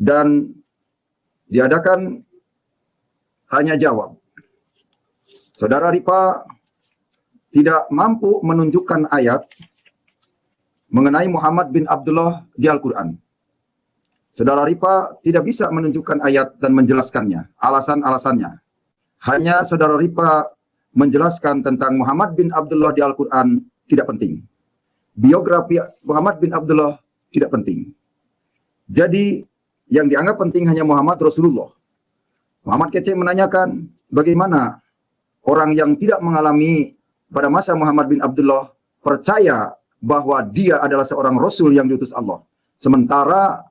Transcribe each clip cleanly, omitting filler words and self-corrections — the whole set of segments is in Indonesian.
dan diadakan tanya jawab. Saudara Ripa tidak mampu menunjukkan ayat mengenai Muhammad bin Abdullah di Al-Quran. Saudara Ripa tidak bisa menunjukkan ayat dan menjelaskannya, alasan-alasannya. Hanya saudara Ripa menjelaskan tentang Muhammad bin Abdullah di Al-Quran tidak penting. Biografi Muhammad bin Abdullah tidak penting. Jadi yang dianggap penting hanya Muhammad Rasulullah. Muhammad Kece menanyakan bagaimana orang yang tidak mengalami pada masa Muhammad bin Abdullah percaya bahwa dia adalah seorang Rasul yang diutus Allah. Sementara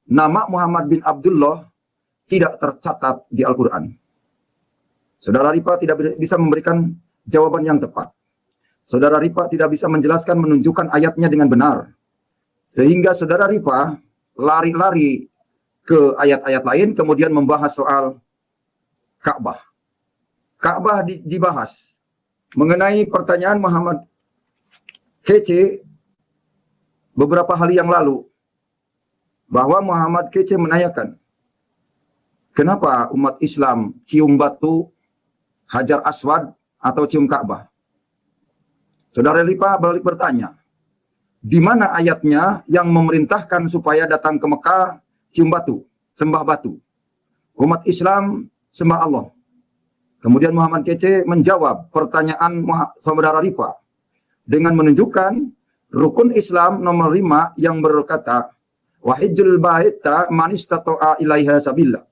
nama Muhammad bin Abdullah tidak tercatat di Al-Quran. Saudara Ripa tidak bisa memberikan jawaban yang tepat. Saudara Ripa tidak bisa menjelaskan, menunjukkan ayatnya dengan benar. Sehingga saudara Ripa lari-lari ke ayat-ayat lain, kemudian membahas soal Ka'bah. Ka'bah dibahas. Mengenai pertanyaan Muhammad Kece beberapa hari yang lalu, bahwa Muhammad Kece menanyakan, kenapa umat Islam cium batu Hajar Aswad atau cium Ka'bah? Saudara Ripa balik bertanya, di mana ayatnya yang memerintahkan supaya datang ke Mekah cium batu, sembah batu? Umat Islam sembah Allah. Kemudian Muhammad Kece menjawab pertanyaan saudara Ripa dengan menunjukkan rukun Islam nomor 5 yang berkata, wahijjul baita man istata'a ilaiha sabila.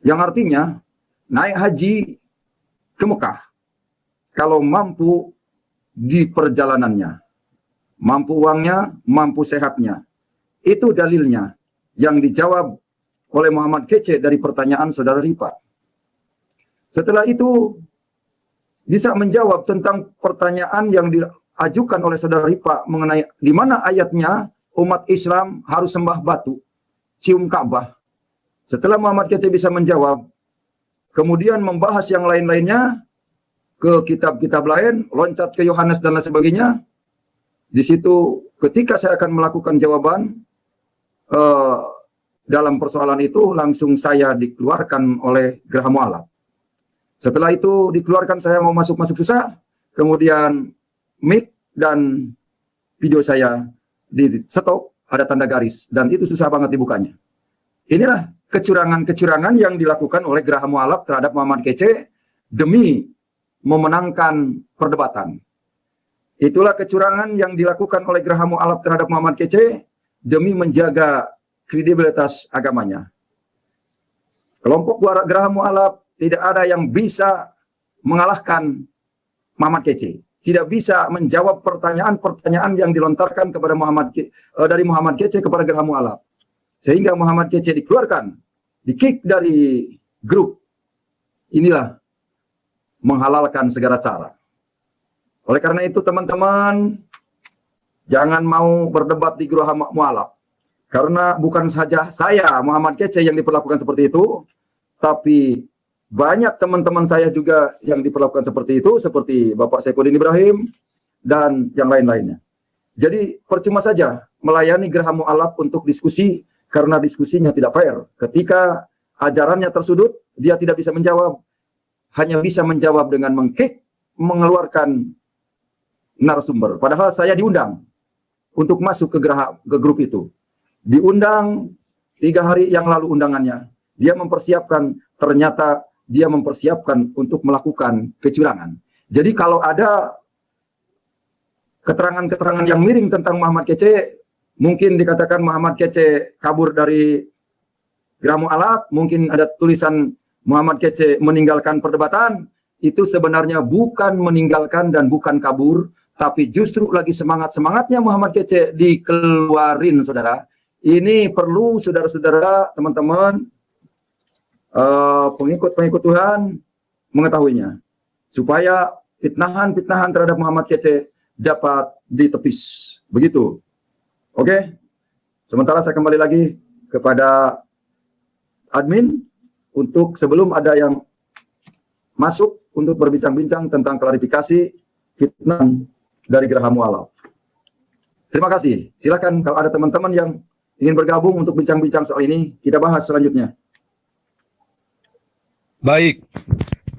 Yang artinya, naik haji ke Mekah kalau mampu di perjalanannya, mampu uangnya, mampu sehatnya. Itu dalilnya yang dijawab oleh Muhammad Kece dari pertanyaan saudara Ripa. Setelah itu bisa menjawab tentang pertanyaan yang diajukan oleh saudara Ripa mengenai di mana ayatnya umat Islam harus sembah batu, cium Ka'bah. Setelah Muhammad Kece bisa menjawab, kemudian membahas yang lain-lainnya ke kitab-kitab lain, loncat ke Yohanes dan lain sebagainya. Di situ ketika saya akan melakukan jawaban dalam persoalan itu, langsung saya dikeluarkan oleh Geraha Mu'alaf. Setelah itu dikeluarkan, saya mau masuk susah, kemudian mic dan video saya di stop, ada tanda garis, dan itu susah banget dibukanya. Inilah kecurangan-kecurangan yang dilakukan oleh Geraha Mu'alaf terhadap Muhammad Kece demi memenangkan perdebatan. Itulah kecurangan yang dilakukan oleh Geraha Mu'alaf terhadap Muhammad Kece demi menjaga kredibilitas agamanya. Kelompok Geraha Mu'alaf tidak ada yang bisa mengalahkan Muhammad Kece. Tidak bisa menjawab pertanyaan-pertanyaan yang dilontarkan kepada dari Muhammad Kece kepada Geraha Mu'alaf. Sehingga Muhammad Kece dikeluarkan, di-kick dari grup. Inilah menghalalkan segala cara. Oleh karena itu teman-teman, jangan mau berdebat di Geraha Mu'alaf. Karena bukan saja saya, Muhammad Kece, yang diperlakukan seperti itu, tapi banyak teman-teman saya juga yang diperlakukan seperti itu, seperti Bapak Saifuddin Ibrahim, dan yang lain-lainnya. Jadi percuma saja melayani Geraha Mu'alaf untuk diskusi, karena diskusinya tidak fair. Ketika ajarannya tersudut, dia tidak bisa menjawab, hanya bisa menjawab dengan meng-kick, mengeluarkan narasumber. Padahal saya diundang untuk masuk ke grup itu. Diundang 3 hari yang lalu undangannya. Dia mempersiapkan, ternyata dia mempersiapkan untuk melakukan kecurangan. Jadi kalau ada keterangan-keterangan yang miring tentang Muhammad Kece, mungkin dikatakan Muhammad Kece kabur dari Geraha Mu'alaf, mungkin ada tulisan Muhammad Kece meninggalkan perdebatan, itu sebenarnya bukan meninggalkan dan bukan kabur, tapi justru lagi semangat-semangatnya Muhammad Kece dikeluarin, saudara. Ini perlu saudara-saudara, teman-teman, pengikut-pengikut Tuhan mengetahuinya, supaya fitnahan-fitnahan terhadap Muhammad Kece dapat ditepis. Begitu. Oke? Sementara saya kembali lagi kepada admin untuk sebelum ada yang masuk untuk berbincang-bincang tentang klarifikasi fitnah dari Geraha Mu'alaf. Terima kasih. Silakan kalau ada teman-teman yang ingin bergabung untuk bincang-bincang soal ini, kita bahas selanjutnya. Baik,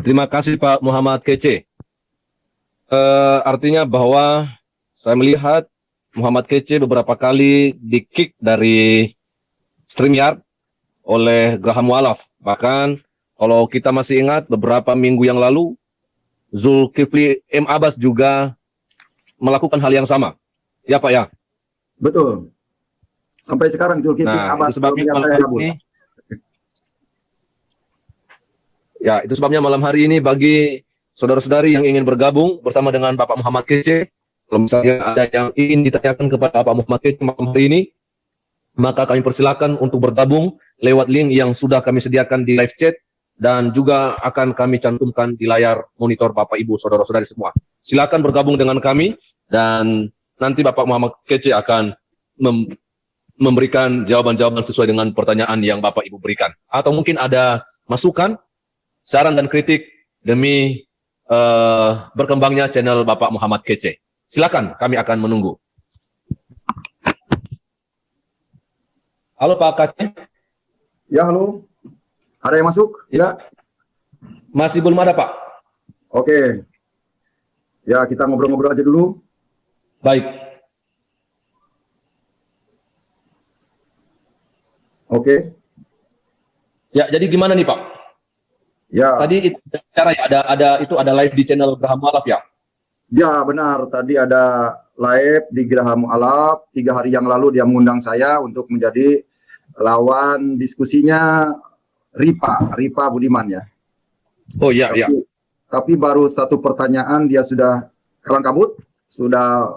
terima kasih Pak Muhammad Kece. Artinya bahwa saya melihat Muhammad Kece beberapa kali di-kick dari StreamYard oleh Graham Mu'alaf. Bahkan kalau kita masih ingat beberapa minggu yang lalu, Zulkifli M. Abbas juga melakukan hal yang sama. Ya Pak ya? Betul. Sampai sekarang Zulkifli Abbas itu sebabnya malam hari ini, itu sebabnya malam hari ini bagi saudara-saudari yang ingin bergabung bersama dengan Bapak Muhammad Kece, kalau misalnya ada yang ingin ditanyakan kepada Bapak Muhammad Kece malam hari ini, maka kami persilakan untuk bergabung lewat link yang sudah kami sediakan di live chat dan juga akan kami cantumkan di layar monitor Bapak Ibu saudara-saudari semua. Silakan bergabung dengan kami dan nanti Bapak Muhammad Kece akan memberikan jawaban-jawaban sesuai dengan pertanyaan yang Bapak Ibu berikan. Atau mungkin ada masukan, saran dan kritik demi berkembangnya channel Bapak Muhammad Kece. Silakan, kami akan menunggu. Halo Pak Kece. Ya, halo. Ada yang masuk? Ya. Masih belum ada, Pak. Oke. Ya, kita ngobrol-ngobrol aja dulu. Baik. Oke. Ya, jadi gimana nih, Pak? Ya. Tadi itu cara ya, ada live di channel Graham Mu'alaf ya? Ya, benar. Tadi ada live di Graham Mu'alaf. 3 hari yang lalu dia mengundang saya untuk menjadi lawan diskusinya Rifa Budiman ya. Oh iya, iya. Tapi baru satu pertanyaan dia sudah kalang kabut, sudah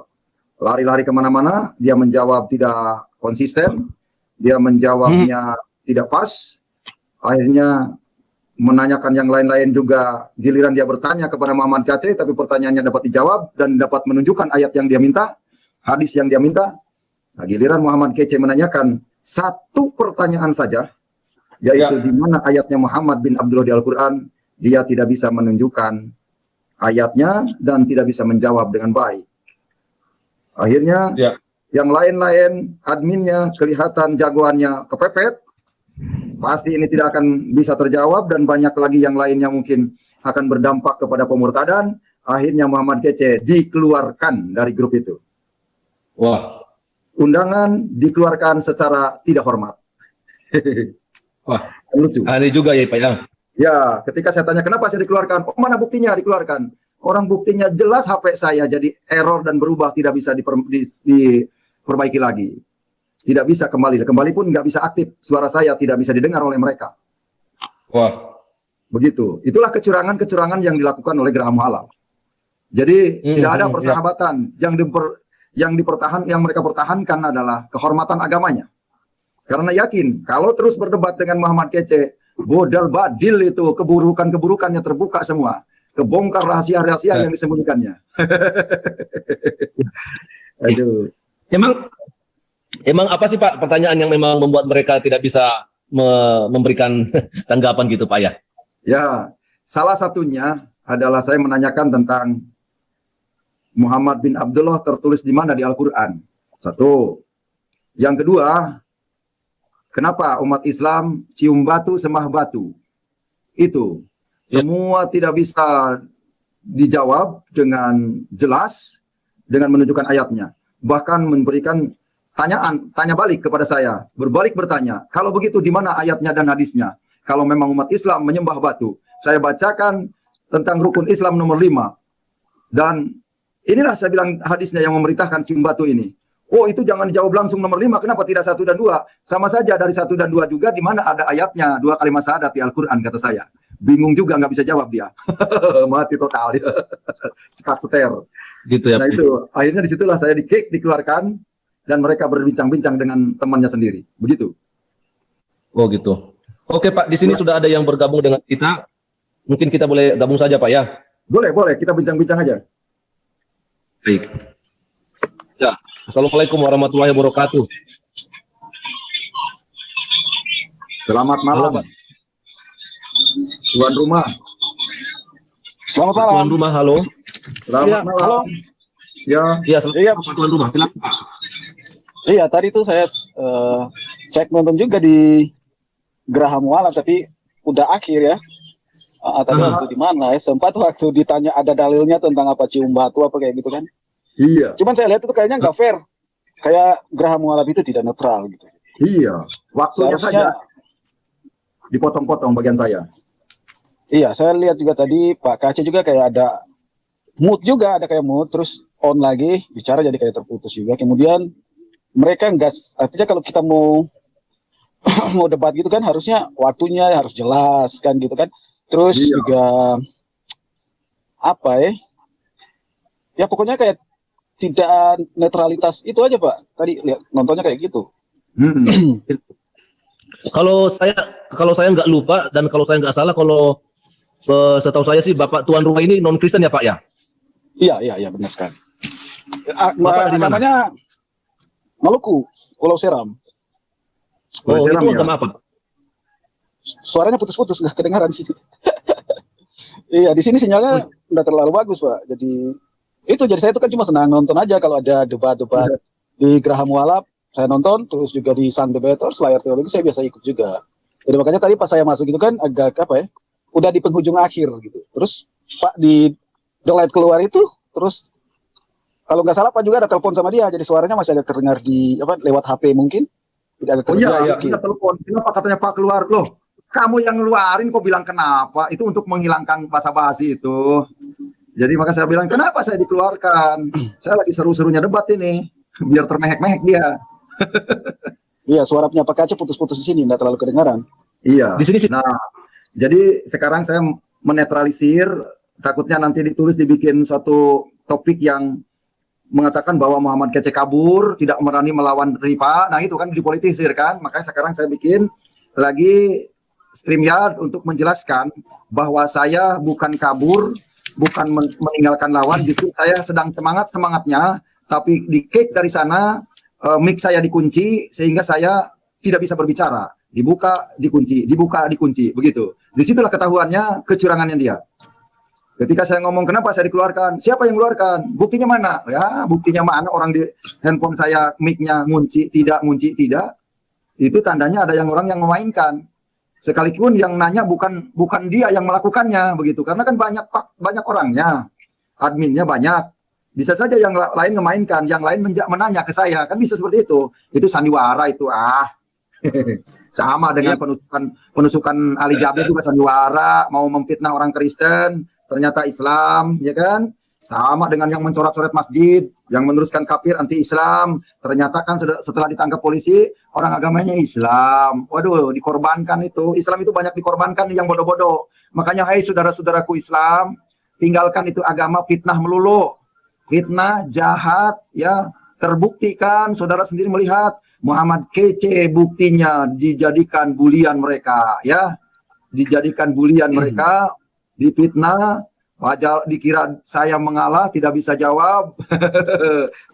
lari-lari kemana-mana, dia menjawab tidak konsisten, dia menjawabnya tidak pas, akhirnya menanyakan yang lain-lain juga, giliran dia bertanya kepada Muhammad Kece, tapi pertanyaannya dapat dijawab dan dapat menunjukkan ayat yang dia minta, hadis yang dia minta. Nah, giliran Muhammad Kece menanyakan satu pertanyaan saja, yaitu di mana ayatnya Muhammad bin Abdullah di Al-Quran, dia tidak bisa menunjukkan ayatnya dan tidak bisa menjawab dengan baik. Akhirnya yang lain-lain adminnya kelihatan jagoannya kepepet, pasti ini tidak akan bisa terjawab dan banyak lagi yang lain yang mungkin akan berdampak kepada pemurtadan. Akhirnya Muhammad Kece dikeluarkan dari grup itu. Wah. Undangan dikeluarkan secara tidak hormat. Wah, lucu. Ini juga ya Pak ya. Ya, ketika saya tanya kenapa saya dikeluarkan, oh mana buktinya dikeluarkan? Orang buktinya jelas HP saya jadi error dan berubah, tidak bisa diperbaiki lagi. Tidak bisa kembali pun nggak bisa aktif. Suara saya tidak bisa didengar oleh mereka. Wah. Begitu. Itulah kecurangan-kecurangan yang dilakukan oleh Graham Mu'alaf. Jadi tidak ada persahabatan. Yang mereka pertahankan adalah kehormatan agamanya. Karena yakin, kalau terus berdebat dengan Muhammad Kece, bodal badil itu, keburukannya terbuka semua. Kebongkar rahasia-rahasia yang disembunyikannya. Aduh. Emang apa sih Pak pertanyaan yang memang membuat mereka tidak bisa memberikan tanggapan gitu Pak ya? Ya, salah satunya adalah saya menanyakan tentang Muhammad bin Abdullah tertulis di mana di Al-Quran. Satu. Yang kedua, kenapa umat Islam cium batu, sembah batu? Itu. Semua tidak bisa dijawab dengan jelas, dengan menunjukkan ayatnya. Bahkan memberikan tanya balik kepada saya. Berbalik bertanya, kalau begitu di mana ayatnya dan hadisnya? Kalau memang umat Islam menyembah batu. Saya bacakan tentang rukun Islam nomor 5. Dan inilah saya bilang hadisnya yang memerintahkan cium batu ini. Oh itu jangan dijawab langsung nomor 5, kenapa tidak 1 dan 2? Sama saja dari 1 dan 2 juga di mana ada ayatnya 2 kalimat syahadat di Al-Quran kata saya. Bingung juga nggak bisa jawab dia. Mati total dia. Sekat seter. Gitu ya. Nah itu akhirnya disitulah saya di-kick, dikeluarkan dan mereka berbincang-bincang dengan temannya sendiri. Begitu. Oh gitu. Oke Pak, di sini sudah ada yang bergabung dengan kita. Mungkin kita boleh gabung saja Pak ya? Boleh, kita bincang-bincang aja. Baik. Ya, Assalamualaikum warahmatullahi wabarakatuh. Selamat malam. Halo, Pak. Tuan rumah. Selamat malam. Tuan rumah, halo. Selamat malam. Halo. Ya. Iya, selamat tuan rumah. Silakan Pak. Iya, tadi tuh saya cek nonton juga di Geraha Mualaf, tapi udah akhir ya. Tadi waktu di mana ya? Sempat waktu ditanya ada dalilnya tentang apa cium batu apa kayak gitu kan. Iya, Cuman saya lihat itu kayaknya nggak fair. Kayak Geraha Mualaf itu tidak netral gitu. iya. Waktunya Seharusnya, saja dipotong-potong bagian saya. iya, saya lihat juga tadi Pak Kace juga kayak ada mood juga, ada kayak mood, terus on lagi, bicara jadi kayak terputus juga. Kemudian mereka nggak, artinya kalau kita mau mau debat gitu kan harusnya waktunya harus jelas kan gitu kan. Terus Iya. juga apa ya? Ya pokoknya kayak tidak netralitas itu aja Pak. Tadi lihat nontonnya kayak gitu. Hmm. Kalau saya nggak lupa dan kalau saya nggak salah, kalau setahu saya sih Bapak tuan rumah ini non Kristen ya Pak ya? Iya benar sekali. Bapak di mana? Agamanya Maluku, Pulau Seram. Boleh Oh, seram itu ya? agama apa? Suaranya putus-putus, nggak kedengaran sih. Iya, di sini sinyalnya nggak terlalu bagus Pak. Jadi saya itu kan cuma senang nonton aja kalau ada debat-debat di Geraha Mualaf. Saya nonton, terus juga di Sang Debaters, layar teologi saya biasa ikut juga. Jadi makanya tadi pas saya masuk itu kan agak apa ya, udah di penghujung akhir gitu. Terus Pak di The Light keluar itu, terus kalau nggak salah Pak juga ada telepon sama dia, jadi suaranya masih agak terdengar di apa lewat HP mungkin. Tidak agak Oh iya, terdengar iya, sedikit. kita telepon. Kenapa katanya Pak keluar? Loh, kamu yang ngeluarin kok bilang kenapa? Itu untuk menghilangkan basa-basi itu. Jadi maka saya bilang, kenapa saya dikeluarkan? Saya lagi seru-serunya debat ini. Biar termehek-mehek dia. Iya, suara punya Pak Kace putus-putus di sini, nggak terlalu kedengaran. Iya. Di sini sih. Nah, jadi sekarang saya menetralisir, takutnya nanti ditulis dibikin suatu topik yang mengatakan bahwa Muhammad Kece kabur, tidak berani melawan RIPA. Nah, itu kan dipolitisir kan. Makanya sekarang saya bikin lagi StreamYard untuk menjelaskan bahwa saya bukan kabur, bukan meninggalkan lawan, justru saya sedang semangat-semangatnya, tapi di-kick dari sana, mic saya dikunci sehingga saya tidak bisa berbicara. Dibuka, dikunci, begitu. Disitulah ketahuannya kecurangannya dia. Ketika saya ngomong kenapa saya dikeluarkan, siapa yang keluarkan? Buktinya mana? Ya, buktinya mana? Orang di handphone saya mic-nya ngunci tidak. Itu tandanya ada orang yang memainkan. Sekalipun yang nanya bukan dia yang melakukannya, begitu. Karena kan banyak orangnya, adminnya banyak. Bisa saja yang lain memainkan, yang lain menanya ke saya, kan bisa seperti itu. Itu sandiwara itu, sama dengan penusukan Ali Jabir juga sandiwara, mau memfitnah orang Kristen, ternyata Islam, ya kan? Sama dengan yang mencoret-coret masjid, yang meneruskan kafir anti-Islam, ternyata kan setelah ditangkap polisi, orang agamanya Islam. Waduh, dikorbankan itu. Islam itu banyak dikorbankan yang bodoh-bodoh. Makanya, hai saudara-saudaraku Islam, tinggalkan itu agama fitnah melulu. Fitnah, jahat, ya, terbuktikan, saudara sendiri melihat, Muhammad Kece buktinya dijadikan bulian mereka, ya, dijadikan bulian mereka, difitnah, wajar dikira saya mengalah, tidak bisa jawab.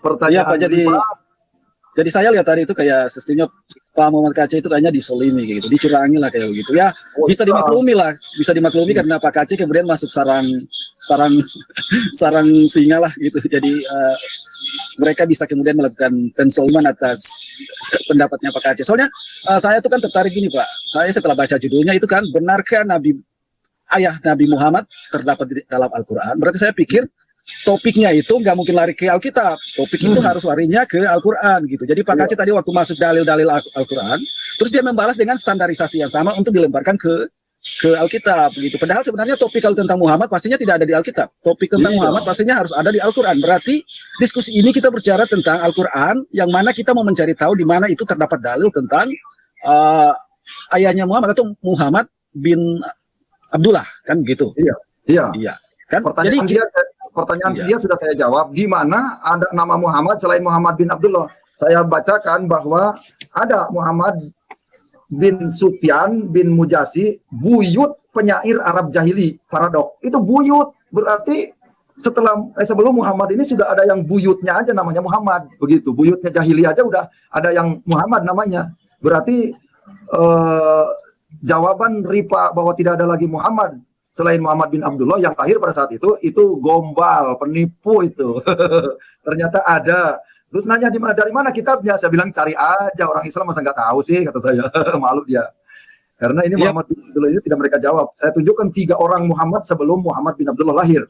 Pertanyaan Iya Pak, jadi saya lihat tadi itu kayak sistemnya Pak Muhammad Kace itu kayaknya disolimi gitu, dicurangi lah kayak begitu ya. Bisa dimaklumi karena Pak Kace kemudian masuk sarang singa lah gitu. Jadi mereka bisa kemudian melakukan pensolman atas pendapatnya Pak Kace. Soalnya saya tuh kan tertarik gini Pak. Saya setelah baca judulnya itu kan, benarkah ayah Nabi Muhammad terdapat di dalam Al-Quran? Berarti saya pikir topiknya itu nggak mungkin lari ke Alkitab, topik itu harus larinya ke Al-Quran gitu. Jadi Pak Kace tadi waktu masuk dalil-dalil Al-Quran, terus dia membalas dengan standarisasi yang sama untuk dilemparkan ke Alkitab gitu. Padahal sebenarnya topik kalau tentang Muhammad pastinya tidak ada di Alkitab. Topik tentang Muhammad pastinya harus ada di Al-Quran. Berarti diskusi ini kita bicara tentang Al-Quran, yang mana kita mau mencari tahu di mana itu terdapat dalil tentang ayahnya Muhammad atau Muhammad bin Abdullah kan gitu. Iya. Kan? Pertanyaan dia sudah saya jawab. Di mana ada nama Muhammad selain Muhammad bin Abdullah? Saya bacakan bahwa ada Muhammad bin Sufyan bin Mujasi, buyut penyair Arab jahili, paradok. Itu buyut, berarti sebelum Muhammad ini sudah ada yang buyutnya aja namanya Muhammad. Begitu, buyutnya jahili aja udah ada yang Muhammad namanya. Berarti jawaban RIPA bahwa tidak ada lagi Muhammad selain Muhammad bin Abdullah yang lahir pada saat itu gombal, penipu itu. Ternyata ada. Terus nanya dari mana kitabnya? Saya bilang cari aja, orang Islam masa nggak tahu sih, kata saya. Malu dia. Karena ini Iya. Muhammad bin Abdullah ini tidak mereka jawab. Saya tunjukkan 3 orang Muhammad sebelum Muhammad bin Abdullah lahir.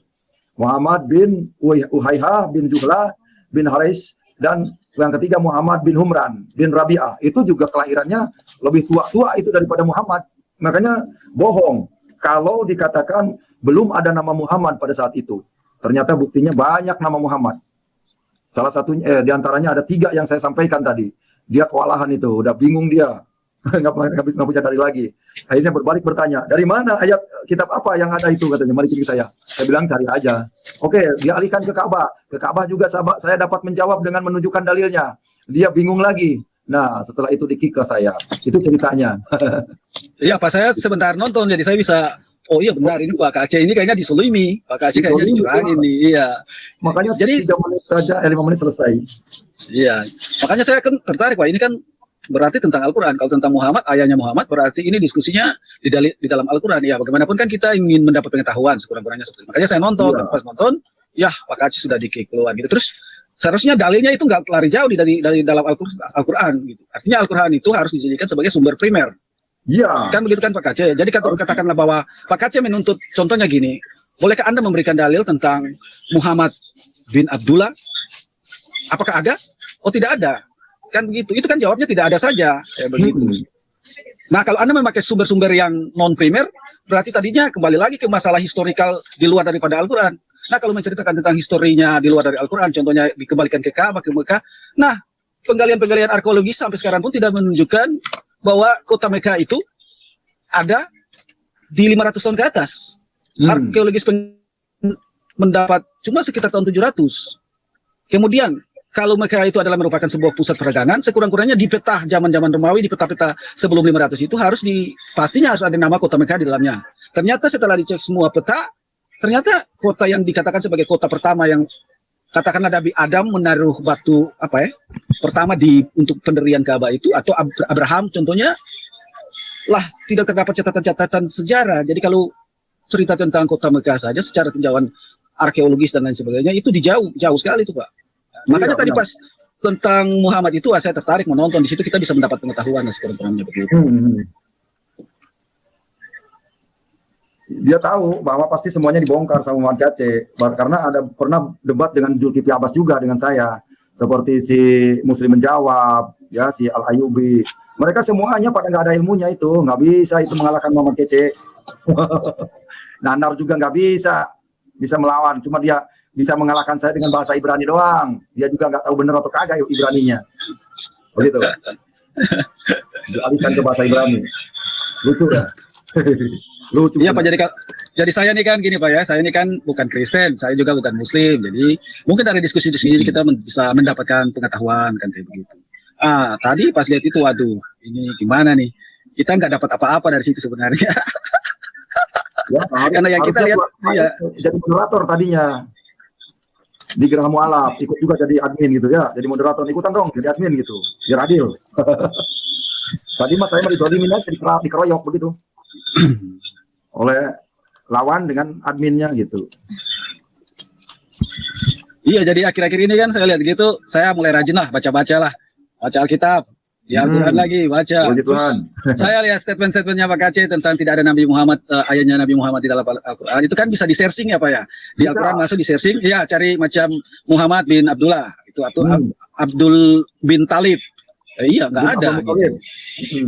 Muhammad bin Uhayha bin Juhla bin Haris, dan yang ketiga Muhammad bin Humran bin Rabi'ah. Itu juga kelahirannya lebih tua itu daripada Muhammad. Makanya bohong kalau dikatakan belum ada nama Muhammad pada saat itu. Ternyata buktinya banyak nama Muhammad. Salah satunya di antaranya ada 3 yang saya sampaikan tadi. Dia kewalahan itu, udah bingung dia. nggak bisa cari lagi. Akhirnya berbalik bertanya, dari mana ayat kitab apa yang ada itu, katanya. Mari kirim saya. Saya bilang cari aja. Oke, dialihkan ke Ka'bah. Ke Ka'bah juga sahabat saya dapat menjawab dengan menunjukkan dalilnya. Dia bingung lagi. Nah, setelah itu dikik ke saya. Itu ceritanya. Iya Pak, saya sebentar nonton jadi saya bisa, oh iya benar ini Pak Aceh ini kayaknya disulimi. Pak Aceh kayaknya dicurangin nih. Iya. Makanya Jadi 3 menit saja, 5 menit selesai. iya. Makanya saya kan tertarik Pak, ini kan berarti tentang Al-Quran. Kalau tentang Muhammad, ayahnya Muhammad, berarti ini diskusinya di dalam Al-Quran. Ya, bagaimanapun kan kita ingin mendapat pengetahuan sekurang-kurangnya seperti itu. Makanya saya nonton, Iya. dan pas nonton, ya Pak Aceh sudah di-kick keluar gitu. Terus seharusnya dalilnya itu nggak lari jauh dari dalam Al-Quran gitu. Artinya Al-Quran itu harus dijadikan sebagai sumber primer. Iya. Kan begitu kan Pak Aceh. Jadi katakanlah bahwa Pak Aceh menuntut, contohnya gini, bolehkah Anda memberikan dalil tentang Muhammad bin Abdullah? Apakah ada? Oh tidak ada. Kan begitu. Itu kan jawabnya tidak ada saja. Kayak begitu. Nah kalau Anda memakai sumber-sumber yang non-primer, berarti tadinya kembali lagi ke masalah historikal di luar daripada Al-Quran. Nah kalau menceritakan tentang historinya di luar dari Al-Quran, contohnya dikembalikan ke Ka'bah, ke Mekah. Nah penggalian-penggalian arkeologis sampai sekarang pun tidak menunjukkan bahwa kota Mekah itu ada di 500 tahun ke atas. Arkeologis mendapat cuma sekitar tahun 700. Kemudian kalau Mekah itu adalah merupakan sebuah pusat perdagangan, sekurang-kurangnya di peta zaman-zaman Romawi, di peta-peta sebelum 500 itu pastinya harus ada nama kota Mekah di dalamnya. Ternyata setelah dicek semua peta, ternyata kota yang dikatakan sebagai kota pertama yang katakanlah Nabi Adam menaruh batu pertama untuk pendirian Ka'bah itu, atau Abraham contohnya, lah tidak terdapat catatan-catatan sejarah. Jadi kalau cerita tentang kota Mekah saja secara tinjauan arkeologis dan lain sebagainya itu jauh sekali itu Pak. Makanya tadi pas tentang Muhammad itu saya tertarik menonton, di situ kita bisa mendapat pengetahuan sekurang-kurangnya begitu. Dia tahu bahwa pasti semuanya dibongkar sama Muhammad Aceh, karena ada pernah debat dengan Zulkifli Abbas juga dengan saya, seperti si Muslim menjawab, ya si Al Ayyubi. Mereka semuanya pada nggak ada ilmunya, itu nggak bisa itu mengalahkan Muhammad Aceh. Nanar juga nggak bisa melawan, cuma dia bisa mengalahkan saya dengan bahasa Ibrani doang. Dia juga nggak tahu benar atau kagak Ibraninya. Begitu. Dialihkan ke bahasa Ibrani. Lucu ya. Lucu. Iya Pak, jadi saya nih kan gini Pak ya, saya ini kan bukan Kristen, saya juga bukan Muslim. Jadi mungkin dari diskusi-diskusi ini kita bisa mendapatkan pengetahuan kan kayak begitu. Tadi pas lihat itu, waduh, ini gimana nih? Kita nggak dapat apa-apa dari situ sebenarnya. Ya, karena yang kita lihat jadi moderator tadinya di Geraha Mu'alaf, ikut juga jadi admin gitu ya, jadi moderator, ikutan dong jadi admin gitu, biar adil. Tadi mas saya dizolimin aja, dikeroyok begitu oleh lawan dengan adminnya gitu. Iya, jadi akhir-akhir ini kan saya lihat gitu, saya mulai rajin lah baca Alkitab. Ya Al-Quran lagi baca. Saya lihat statement-statementnya Pak Aceh tentang tidak ada Nabi Muhammad, ayahnya Nabi Muhammad di dalam Al-Quran. Itu kan bisa di-searching ya Pak ya. Di Al-Quran langsung di-searching, ya cari macam Muhammad bin Abdullah itu, atau Abdul bin Talib. Iya, nggak ada gitu.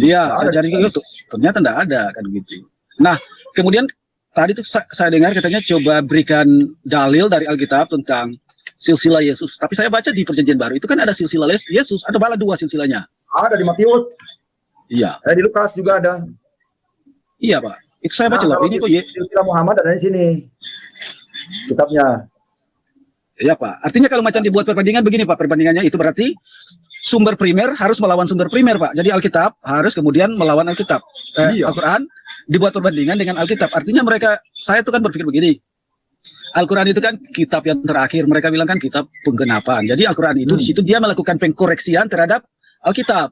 Iya, saya cari gitu, ternyata nggak ada kan gitu. Nah, kemudian tadi tuh saya dengar katanya coba berikan dalil dari Alkitab tentang silsilah Yesus. Tapi saya baca di Perjanjian Baru itu kan ada silsilah Yesus, ada malah 2 silsilahnya. Ada di Matius. Iya. Di Lukas juga ada. Iya Pak. Itu saya baca loh. Ini kok silsilah Muhammad ada di sini kitabnya. Iya Pak. Artinya kalau macam dibuat perbandingan begini Pak, perbandingannya itu berarti sumber primer harus melawan sumber primer Pak. Jadi Alkitab harus kemudian melawan Alkitab. Al-Quran dibuat perbandingan dengan Alkitab. Artinya saya tuh kan berpikir begini. Al-Quran itu kan kitab yang terakhir, mereka bilang kan kitab penggenapan. Jadi Al-Quran itu di situ dia melakukan pengkoreksian terhadap Alkitab.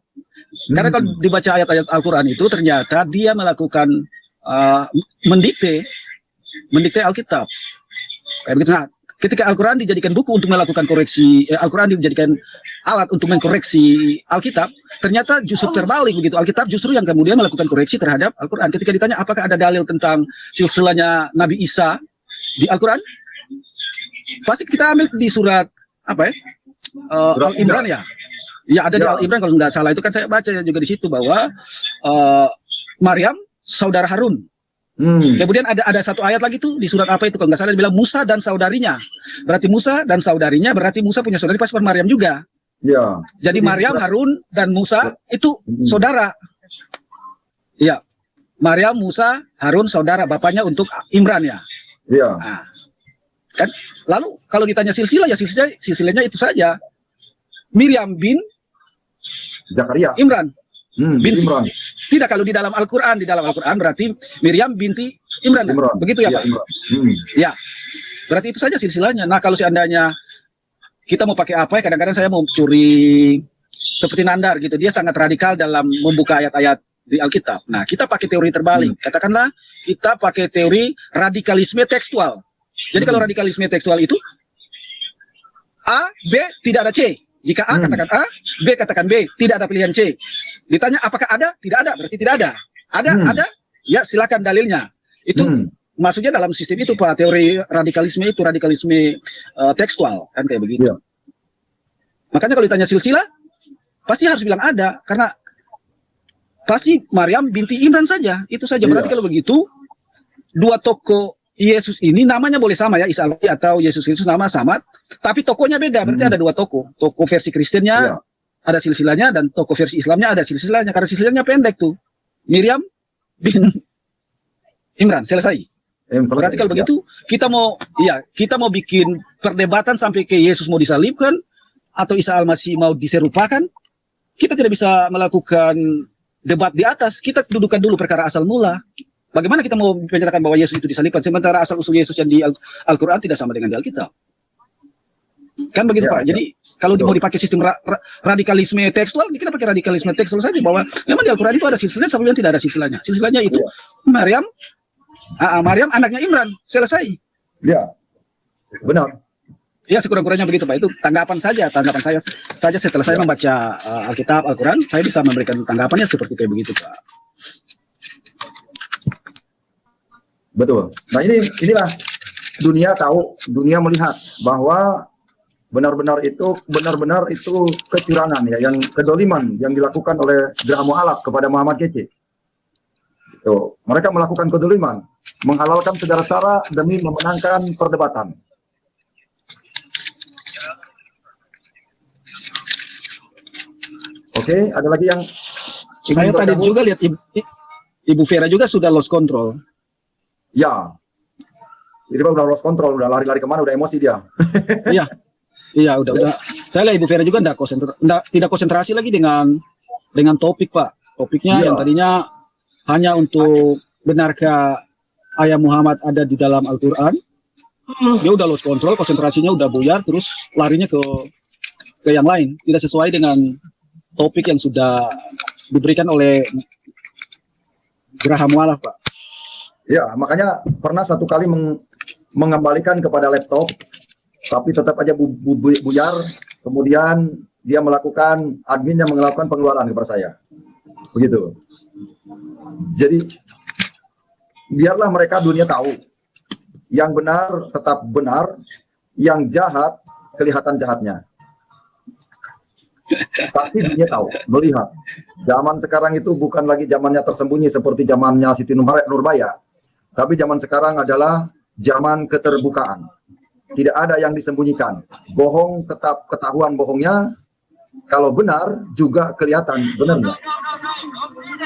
Karena kalau dibaca ayat-ayat Al-Quran itu ternyata dia melakukan mendikte Alkitab. Kayak begitu. Nah, ketika Al-Quran dijadikan buku untuk melakukan koreksi, Al-Quran dijadikan alat untuk mengkoreksi Alkitab, ternyata justru terbalik begitu. Alkitab justru yang kemudian melakukan koreksi terhadap Al-Quran. Ketika ditanya apakah ada dalil tentang silsilahnya Nabi Isa di Al-Quran, pasti kita ambil di surat apa ya? Al-Imran ya. Ya ada di Al-Imran kalau nggak salah, itu kan saya baca juga di situ bahwa Maryam saudara Harun. Kemudian ada satu ayat lagi tuh di surat apa itu kalau nggak salah dibilang Musa dan saudarinya. Berarti Musa dan saudarinya, berarti Musa punya saudari pas Maryam juga. Ya. Jadi Maryam, Harun dan Musa itu saudara. Iya. Maryam, Musa, Harun saudara, bapaknya untuk Imran ya. Iya. Nah, kan lalu kalau ditanya silsilah ya silsilahnya itu saja. Miriam bin Zakaria. Imran. Binti. Imran. Tidak, kalau di dalam Al-Quran berarti Miriam binti Imran. Begitu ya, Pak? Ya, berarti itu saja silsilahnya. Nah, kalau seandainya kita mau pakai apa ya, kadang-kadang saya mau curi seperti Nandar gitu, dia sangat radikal dalam membuka ayat-ayat di Alkitab. Nah, kita pakai teori terbalik. Katakanlah kita pakai teori radikalisme tekstual. Jadi kalau radikalisme tekstual itu A, B, tidak ada C. Jika A katakan A, B katakan B, tidak ada pilihan C. Ditanya apakah ada? Tidak ada, berarti tidak ada. Ada, ya silakan dalilnya. Itu maksudnya dalam sistem itu Pak, teori radikalisme itu radikalisme tekstual kan kayak begitu. Ya. Makanya kalau ditanya silsilah, pasti harus bilang ada, karena pasti Maryam binti Imran saja, itu saja. Berarti kalau begitu, dua tokoh Yesus ini namanya boleh sama ya, Isa Al-Masih atau Yesus Kristus nama sama, tapi tokohnya beda. Berarti ada dua tokoh. Tokoh versi Kristennya ada silsilahnya, dan tokoh versi Islamnya ada silsilahnya. Karena silsilahnya pendek tuh. Miriam bin Imran, selesai. Berarti kalau begitu kita mau bikin perdebatan sampai ke Yesus mau disalibkan atau Isa Al-Masih mau diserupakan, kita tidak bisa melakukan debat di atas. Kita dudukan dulu perkara asal mula. Bagaimana kita mau menyatakan bahwa Yesus itu disalibkan sementara asal usul Yesus yang di Al-Quran tidak sama dengan di Alkitab? Kan begitu Pak. Jadi kalau mau dipakai sistem radikalisme tekstual, kita pakai radikalisme tekstual saja, bahwa memang di Al-Quran itu ada silsilahnya, sampai tidak ada silsilahnya. Silsilahnya itu Maryam anaknya Imran, selesai. Ya, benar. Ya, sekurang-kurangnya begitu Pak. Itu tanggapan saya saja setelah saya membaca Alkitab, Al-Quran, saya bisa memberikan tanggapannya seperti kayak begitu Pak. Betul. Nah inilah dunia tahu, dunia melihat bahwa benar-benar itu kecurangan ya, yang kedoliman yang dilakukan oleh Gerham Mu'alaf kepada Muhammad Kece. Itu mereka melakukan kedoliman, menghalalkan segala cara demi memenangkan perdebatan. Oke, ada lagi yang saya tadi juga lihat Ibu Vera juga sudah lost control. Ya, jadi udah lost control, udah lari-lari kemana, udah emosi dia. Iya, udah. Saya lihat Ibu Vera juga tidak konsentrasi lagi dengan topik Pak. Topiknya yang tadinya hanya untuk benarkah ayat Muhammad ada di dalam Al-Quran, dia udah lost control, konsentrasinya udah buyar, terus larinya ke yang lain, tidak sesuai dengan topik yang sudah diberikan oleh Gerham Mu'alaf Pak. Ya, makanya pernah satu kali mengembalikan kepada laptop, tapi tetap aja buyar. Kemudian dia melakukan, adminnya melakukan pengeluaran kepada saya. Begitu. Jadi, biarlah mereka dunia tahu. Yang benar tetap benar, yang jahat kelihatan jahatnya. Pasti dunia tahu, melihat. Zaman sekarang itu bukan lagi zamannya tersembunyi seperti zamannya Siti Nurbaya. Tapi zaman sekarang adalah zaman keterbukaan. Tidak ada yang disembunyikan. Bohong tetap ketahuan bohongnya. Kalau benar juga kelihatan benarnya.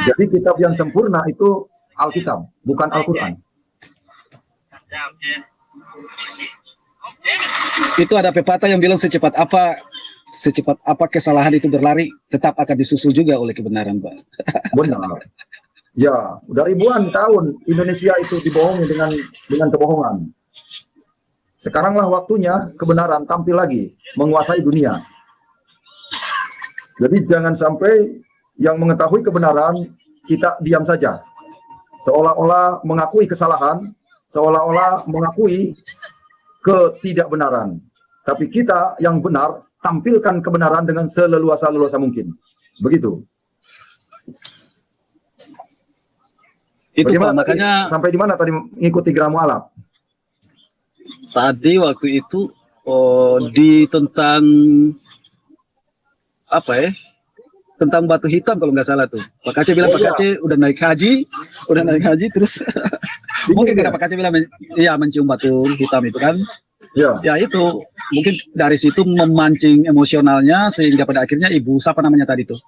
Jadi kitab yang sempurna itu Alkitab, bukan Al-Quran. Itu ada pepatah yang bilang secepat apa kesalahan itu berlari, tetap akan disusul juga oleh kebenaran, Pak. Benar. Ya, udah ribuan tahun Indonesia itu dibohongi dengan kebohongan. Sekaranglah waktunya kebenaran tampil lagi, menguasai dunia. Jadi jangan sampai yang mengetahui kebenaran kita diam saja. Seolah-olah mengakui kesalahan, seolah-olah mengakui ketidakbenaran. Tapi kita yang benar tampilkan kebenaran dengan seleluasa-leluasa mungkin. Begitu. Itu Pak, Bagaimana makanya sampai di mana tadi mengikuti Geraha Mu'alaf? tadi waktu itu di tentang apa ya? Tentang batu hitam kalau nggak salah tuh. Pak Kace bilang Pak Kace udah naik haji terus mungkin karena Pak Kace bilang iya mencium batu hitam itu kan. Ya. Ya itu mungkin dari situ memancing emosionalnya sehingga pada akhirnya ibu siapa namanya tadi tuh.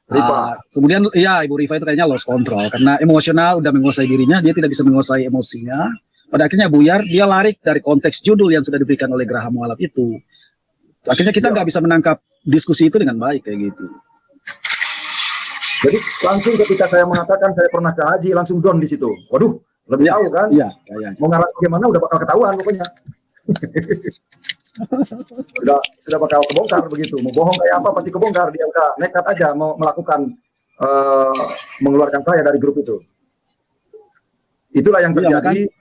Rifa. Kemudian ya Ibu Rifa itu kayaknya lost control karena emosional udah menguasai dirinya, dia tidak bisa menguasai emosinya. Pada akhirnya buyar, dia lari dari konteks judul yang sudah diberikan oleh Geraha Mu'alaf itu. Akhirnya kita nggak bisa menangkap diskusi itu dengan baik kayak gitu. Jadi langsung ketika saya mengatakan saya pernah ke haji, langsung down di situ. Waduh, lebih tahu kan? Iya, kayaknya. Mau ngalah bagaimana udah bakal ketahuan pokoknya. sudah bakal kebongkar begitu. Mau bohong kayak apa pasti kebongkar. Dia udah nekat aja mau melakukan mengeluarkan saya dari grup itu. Itulah yang terjadi.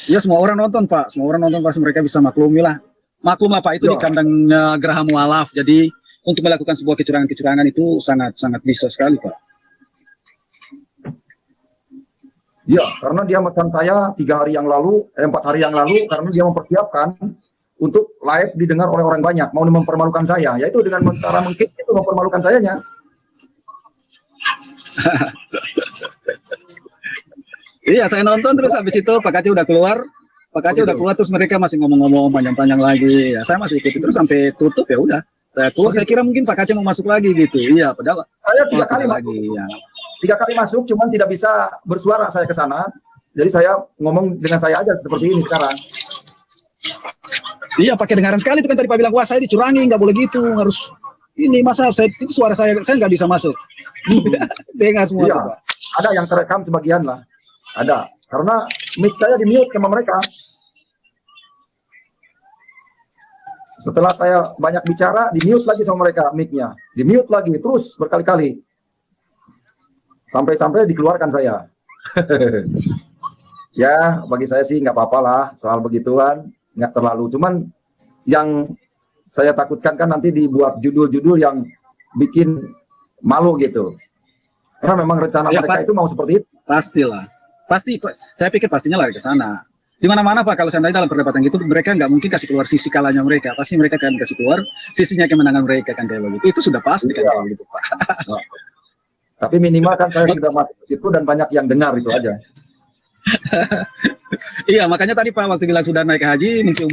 Ya semua orang nonton Pak, semua orang nonton pasti mereka bisa maklumi lah. Maklum apa itu di kandangnya Geraha Mu'alaf. Jadi untuk melakukan sebuah kecurangan-kecurangan itu sangat bisa sekali Pak. Ya, karena dia mesan saya 4 hari yang lalu, karena dia mempersiapkan untuk live didengar oleh orang banyak, mau mempermalukan saya, yaitu dengan cara mengkik itu mempermalukan sayanya. Iya, saya nonton terus habis itu Pak Kace udah keluar. Pak Kace udah keluar terus mereka masih ngomong-ngomong panjang-panjang lagi. Ya, saya masih ikuti terus sampai tutup ya udah. Saya keluar, saya kira mungkin Pak Kace mau masuk lagi gitu. Iya, padahal saya 3 kali lagi ya. 3 kali masuk, cuman tidak bisa bersuara saya ke sana. Jadi saya ngomong dengan saya aja seperti ini sekarang. Iya, pakai dengaran sekali itu kan tadi Pak bilang, wah saya dicurangi, nggak boleh gitu, harus ini masa saya itu suara saya nggak bisa masuk. Dengar semua. Iya, itu, Pak. ada yang terekam sebagian lah. Ada, karena mic saya di mute sama mereka. Setelah saya banyak bicara, di mute lagi sama mereka mic-nya. Di mute lagi, terus berkali-kali. Sampai-sampai dikeluarkan saya. Ya, bagi saya sih nggak apa-apa lah soal begituan, nggak terlalu. Cuman yang saya takutkan kan nanti dibuat judul-judul yang bikin malu gitu. Karena memang rencana mereka itu mau seperti itu. Pastilah. Pasti, saya pikir pastinya lari ke sana. Di mana-mana Pak, kalau seandainya dalam perdebatan gitu, mereka nggak mungkin kasih keluar sisi kalahnya mereka. Pasti mereka akan kasih keluar sisinya kemenangan mereka kan kayak begitu. Itu sudah pasti kan kayak begitu Pak. Tapi minimal kan saya sudah masuk ke situ dan banyak yang dengar itu aja. Iya, makanya tadi Pak waktu bilang sudah naik haji mencium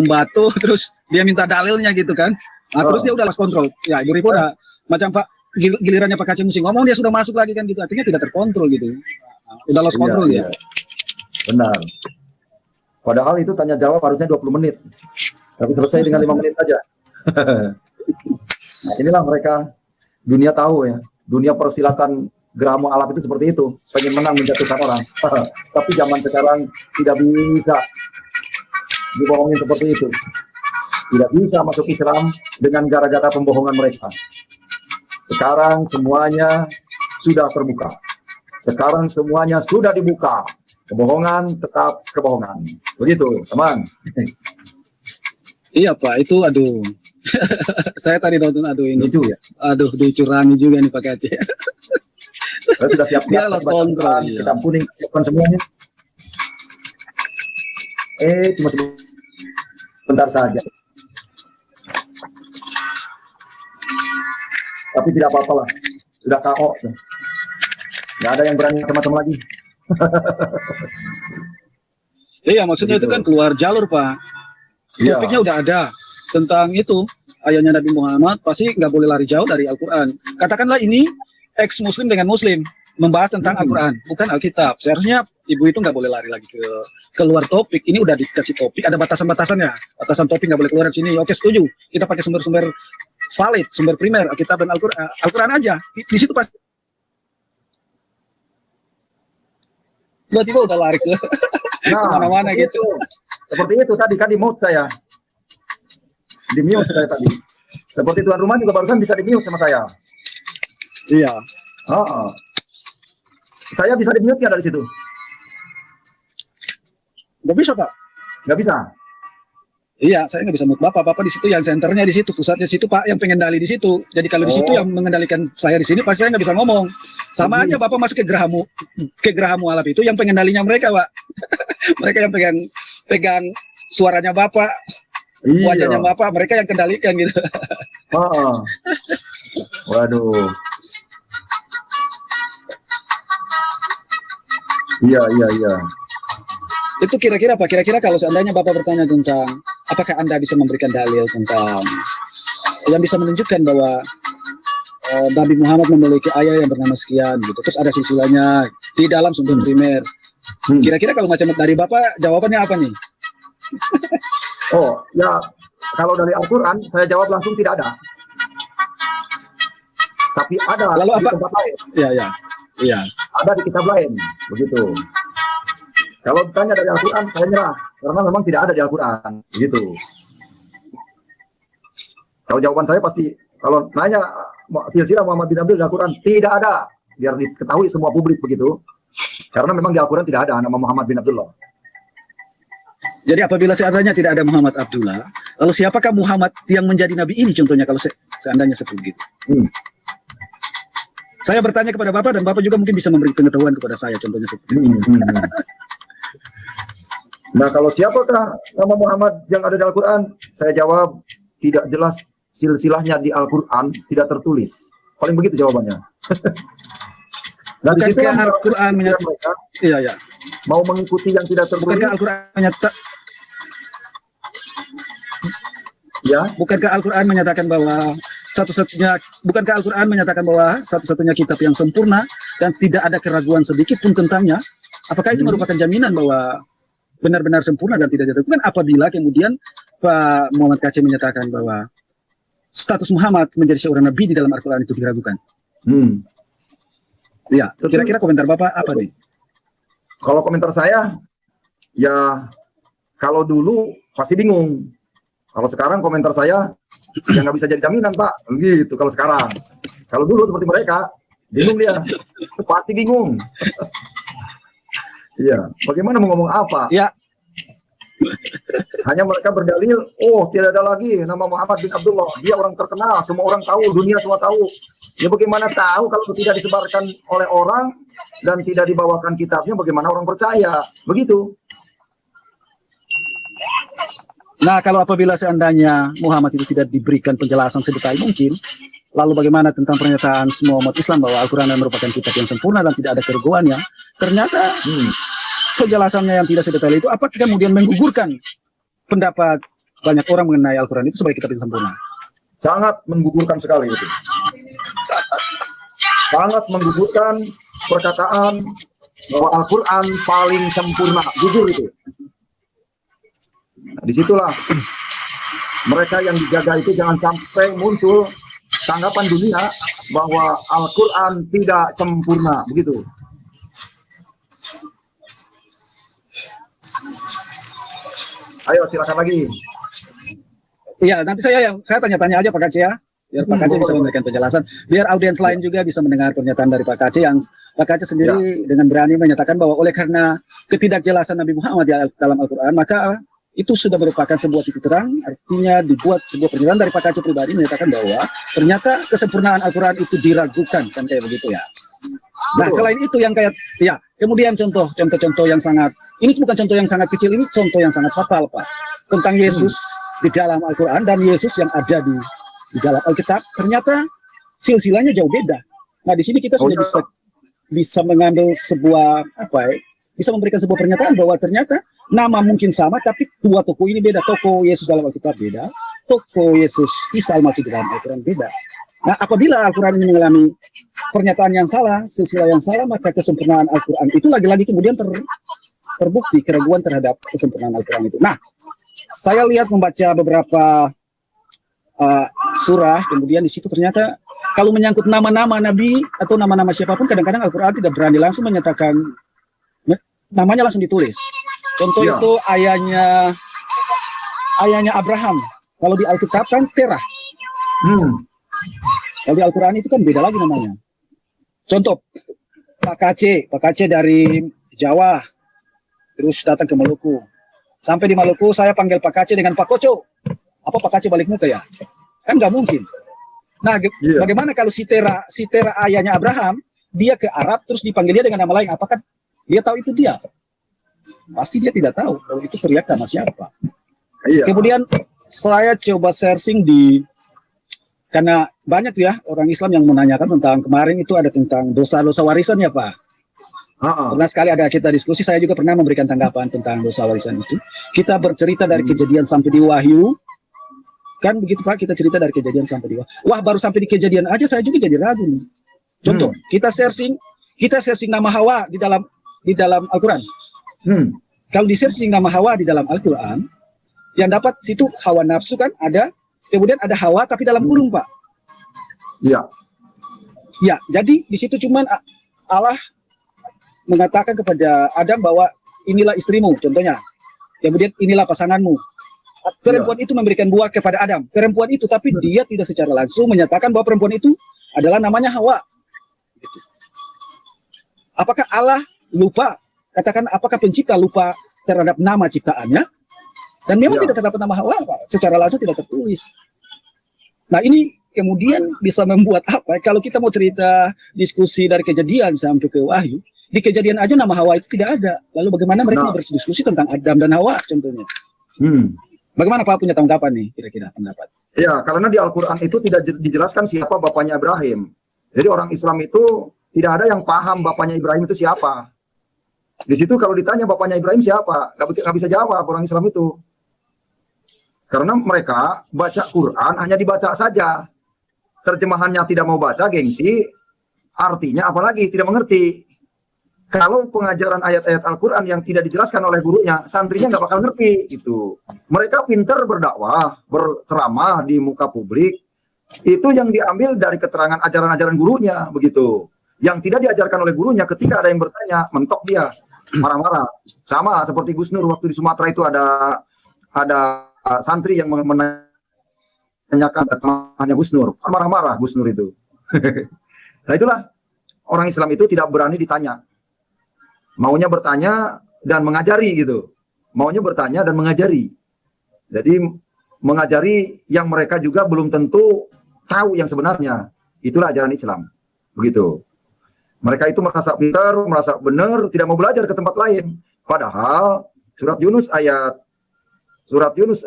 batu terus dia minta dalilnya gitu kan. Nah, terus dia udah lost control. Ya, Ibu Rifa udah macam Pak gilirannya Pak Kace mesti ngomong dia sudah masuk lagi kan gitu. Artinya tidak terkontrol gitu. Udah lost control ya. Benar. Padahal itu tanya jawab harusnya 20 menit. Tapi selesai dengan 5 menit saja. Nah, inilah mereka. Dunia tahu ya, dunia persilatan Geraha Mu'alaf itu seperti itu, pengen menang menjatuhkan orang. Tapi zaman sekarang tidak bisa dibohongin seperti itu. Tidak bisa masuk Islam dengan gara-gara pembohongan mereka. Sekarang semuanya sudah terbuka. Sekarang semuanya sudah dibuka. Kebohongan tetap kebohongan. Begitu, teman. Iya Pak, itu aduh. Saya tadi nonton aduh ini. Lucu ya. Aduh, dicurangi juga nih Pak Kace. Saya sudah siap Dia lost control. Kita ampuni semuanya. Cuma sebentar saja. Tapi tidak apa-apa lah. Sudah KO. Nggak ada yang berani macam-macam lagi. Iya, maksudnya itu kan keluar jalur Pak. Topiknya udah ada tentang itu ayahnya Nabi Muhammad, pasti nggak boleh lari jauh dari Al-Quran. Katakanlah ini ex Muslim dengan Muslim membahas tentang Al-Quran, bukan Alkitab. Seharusnya ibu itu nggak boleh lari lagi ke keluar topik. Ini udah dikasih topik, ada batasan-batasannya. Batasan topik nggak boleh keluar di sini. Oke, setuju. Kita pakai sumber-sumber valid, sumber primer Alkitab dan Al-Quran aja. Di situ pasti tiba-tiba udah lari ke mana-mana gitu. Seperti itu tadi kan di mute saya. Di mute saya tadi. Seperti tuan rumah juga barusan bisa di mute sama saya. Iya. Saya bisa di-mute nggak dari situ? Nggak bisa, Pak. Nggak bisa. Iya, saya nggak bisa mute Bapak. Bapak di situ yang senternya di situ, pusatnya di situ, Pak, yang pengendali di situ. Jadi kalau di situ yang mengendalikan saya di sini, pasti saya nggak bisa ngomong. Sama aja Bapak masuk ke geraha mualaf itu, yang pengendalinya mereka, Pak. Mereka yang pegang suaranya Bapak, wajahnya Bapak, mereka yang kendalikan gitu. Oh. Waduh. Iya. Itu kira-kira Pak, kira-kira kalau seandainya Bapak bertanya tentang apakah Anda bisa memberikan dalil tentang yang bisa menunjukkan bahwa Nabi Muhammad memiliki ayah yang bernama sekian gitu, terus ada silsilahnya di dalam sumber primer. Kira-kira kalau macam dari Bapak jawabannya apa nih? Oh, ya kalau dari Al-Quran saya jawab langsung tidak ada. Tapi ada Lalu di apa? tempat lain. Iya. Ada di kitab lain, begitu. Kalau ditanya dari Al-Quran, saya nyerah. Karena memang tidak ada di Al-Quran. Begitu. Kalau jawaban saya pasti, kalau nanya silsilah Muhammad bin Abdul di Al-Quran, tidak ada. Biar diketahui semua publik begitu. Karena memang di Al-Quran tidak ada nama Muhammad bin Abdullah. Jadi apabila seandainya tidak ada Muhammad Abdullah, lalu siapakah Muhammad yang menjadi nabi ini contohnya kalau seandainya seperti itu? Saya bertanya kepada Bapak dan Bapak juga mungkin bisa memberi pengetahuan kepada saya contohnya seperti itu. Nah, kalau siapakah nama Muhammad yang ada di Al-Quran? Saya jawab, tidak jelas silsilahnya di Al-Quran, tidak tertulis. Paling begitu jawabannya. Nah, Bukankah Al-Quran menyatakan? Iya. Mau mengikuti yang tidak tertulis? Bukankah Al-Quran menyatakan? Ya. Bukankah Al-Quran menyatakan bahwa satu-satunya kitab yang sempurna dan tidak ada keraguan sedikit pun tentangnya? Apakah itu merupakan jaminan bahwa benar-benar sempurna dan tidak diragukan apabila kemudian Pak Muhammad KC menyatakan bahwa status Muhammad menjadi seorang nabi di dalam Al-Quran itu diragukan? Ya, kira-kira komentar Bapak apa nih? Kalau komentar saya, ya kalau dulu pasti bingung. Kalau sekarang komentar saya, ya nggak bisa jadi jaminan Pak. Gitu kalau sekarang. Kalau dulu seperti mereka, bingung dia. Pasti bingung. Iya, bagaimana mau ngomong apa? Ya. Hanya mereka berdalil, oh tidak ada lagi nama Muhammad bin Abdullah. Dia orang terkenal, semua orang tahu, dunia semua tahu. Ya bagaimana tahu kalau tidak disebarkan oleh orang dan tidak dibawakan kitabnya, bagaimana orang percaya? Begitu. Nah, kalau apabila seandainya Muhammad itu tidak diberikan penjelasan sedetail mungkin, lalu bagaimana tentang pernyataan semua umat Islam bahwa Al-Quran merupakan kitab yang sempurna dan tidak ada kereguannya? Ternyata penjelasannya yang tidak sedetail itu apakah kemudian menggugurkan pendapat banyak orang mengenai Al-Quran itu sebagai kitab yang sempurna? Sangat menggugurkan sekali itu. Sangat menggugurkan perkataan bahwa Al-Quran paling sempurna. Jujur itu. Nah, disitulah mereka yang dijaga itu jangan sampai muncul tanggapan dunia bahwa Al-Quran tidak sempurna. Begitu. Ayo silakan lagi. Iya, nanti saya tanya-tanya aja Pak Kaci ya, biar Pak Kaci bisa memberikan penjelasan, biar audiens lain juga bisa mendengar pernyataan dari Pak Kaci yang Pak Kaci sendiri dengan berani menyatakan bahwa oleh karena ketidakjelasan Nabi Muhammad dalam Al-Quran, maka itu sudah merupakan sebuah titik terang, artinya dibuat sebuah pernyataan dari Pak Kaci pribadi menyatakan bahwa ternyata kesempurnaan Al-Quran itu diragukan, kan kayak begitu ya. Nah, selain itu yang kayak, ya, kemudian contoh-contoh yang sangat, ini bukan contoh yang sangat kecil, ini contoh yang sangat fatal, Pak. Tentang Yesus di dalam Al-Quran dan Yesus yang ada di dalam Alkitab, ternyata silsilahnya jauh beda. Nah, di sini kita sudah bisa mengambil sebuah, bisa memberikan sebuah pernyataan bahwa ternyata nama mungkin sama, tapi dua tokoh ini beda. Tokoh Yesus dalam Alkitab beda, tokoh Yesus Isa Al-Masih di dalam Al-Quran beda. Nah, apabila Al-Quran ini mengalami pernyataan yang salah, silsilah yang salah, maka kesempurnaan Al-Quran itu lagi-lagi kemudian terbukti keraguan terhadap kesempurnaan Al-Quran itu. Nah, saya lihat membaca beberapa surah, kemudian di situ ternyata kalau menyangkut nama-nama Nabi atau nama-nama siapapun, kadang-kadang Al-Quran tidak berani langsung menyatakan namanya langsung ditulis. Contoh itu ayahnya Abraham. Kalau di Alkitab kan Terah. Kalau di Al-Quran itu kan beda lagi namanya. Contoh, Pak Kace dari Jawa, terus datang ke Maluku. Sampai di Maluku, saya panggil Pak Kace dengan Pak Koco. Apa Pak Kace balik muka ya? Kan nggak mungkin. Nah, bagaimana kalau si Tera ayahnya Abraham, dia ke Arab, terus dipanggil dia dengan nama lain, apakah dia tahu itu dia? Pasti dia tidak tahu, kalau itu teriak nama siapa. Iya. Kemudian saya coba searching karena banyak ya orang Islam yang menanyakan tentang kemarin itu ada tentang dosa-dosa warisan ya Pak. Pernah sekali ada kita diskusi, saya juga pernah memberikan tanggapan tentang dosa warisan itu. Kita bercerita dari kejadian sampai di Wahyu. Kan begitu Pak, kita cerita dari kejadian sampai di Wahyu. Wah, baru sampai di kejadian aja saya juga jadi ragu nih. Contoh, kita searching nama Hawa di dalam Al-Quran. Kalau di searching nama Hawa di dalam Al-Quran, yang dapat situ hawa nafsu kan ada, kemudian ada Hawa tapi dalam kurung Pak. Iya. Ya, jadi di situ cuman Allah mengatakan kepada Adam bahwa inilah istrimu, contohnya. Kemudian inilah pasanganmu. Perempuan itu memberikan buah kepada Adam. Perempuan itu, tapi dia tidak secara langsung menyatakan bahwa perempuan itu adalah namanya Hawa. Apakah Allah lupa? Katakan, apakah pencipta lupa terhadap nama ciptaannya? Dan memang tidak terdapat nama Hawa, Pak. Secara langsung tidak tertulis. Nah, ini kemudian bisa membuat apa? Kalau kita mau cerita diskusi dari kejadian sampai ke Wahyu, di kejadian aja nama Hawa itu tidak ada. Lalu bagaimana mereka berdiskusi tentang Adam dan Hawa contohnya? Bagaimana Pak punya tanggapan nih kira-kira pendapat? Ya, karena di Al-Quran itu tidak dijelaskan siapa bapaknya Ibrahim. Jadi orang Islam itu tidak ada yang paham bapaknya Ibrahim itu siapa. Di situ kalau ditanya bapaknya Ibrahim siapa, nggak bisa jawab orang Islam itu. Karena mereka baca Quran hanya dibaca saja. Terjemahannya tidak mau baca, gengsi. Artinya apalagi tidak mengerti. Kalau pengajaran ayat-ayat Al-Quran yang tidak dijelaskan oleh gurunya, santrinya nggak bakal ngerti gitu. Mereka pintar berdakwah, berceramah di muka publik, itu yang diambil dari keterangan ajaran-ajaran gurunya begitu. Yang tidak diajarkan oleh gurunya, ketika ada yang bertanya, mentok dia, marah-marah. Sama seperti Gus Nur waktu di Sumatera itu ada santri yang menanyakan hanya Gus Nur, marah-marah Gus Nur itu. Nah itulah orang Islam itu tidak berani ditanya. Maunya bertanya dan mengajari gitu. Maunya bertanya dan mengajari. Jadi mengajari yang mereka juga belum tentu tahu yang sebenarnya. Itulah ajaran Islam. Begitu. Mereka itu merasa pintar, merasa benar, tidak mau belajar ke tempat lain. Padahal surat Yunus 10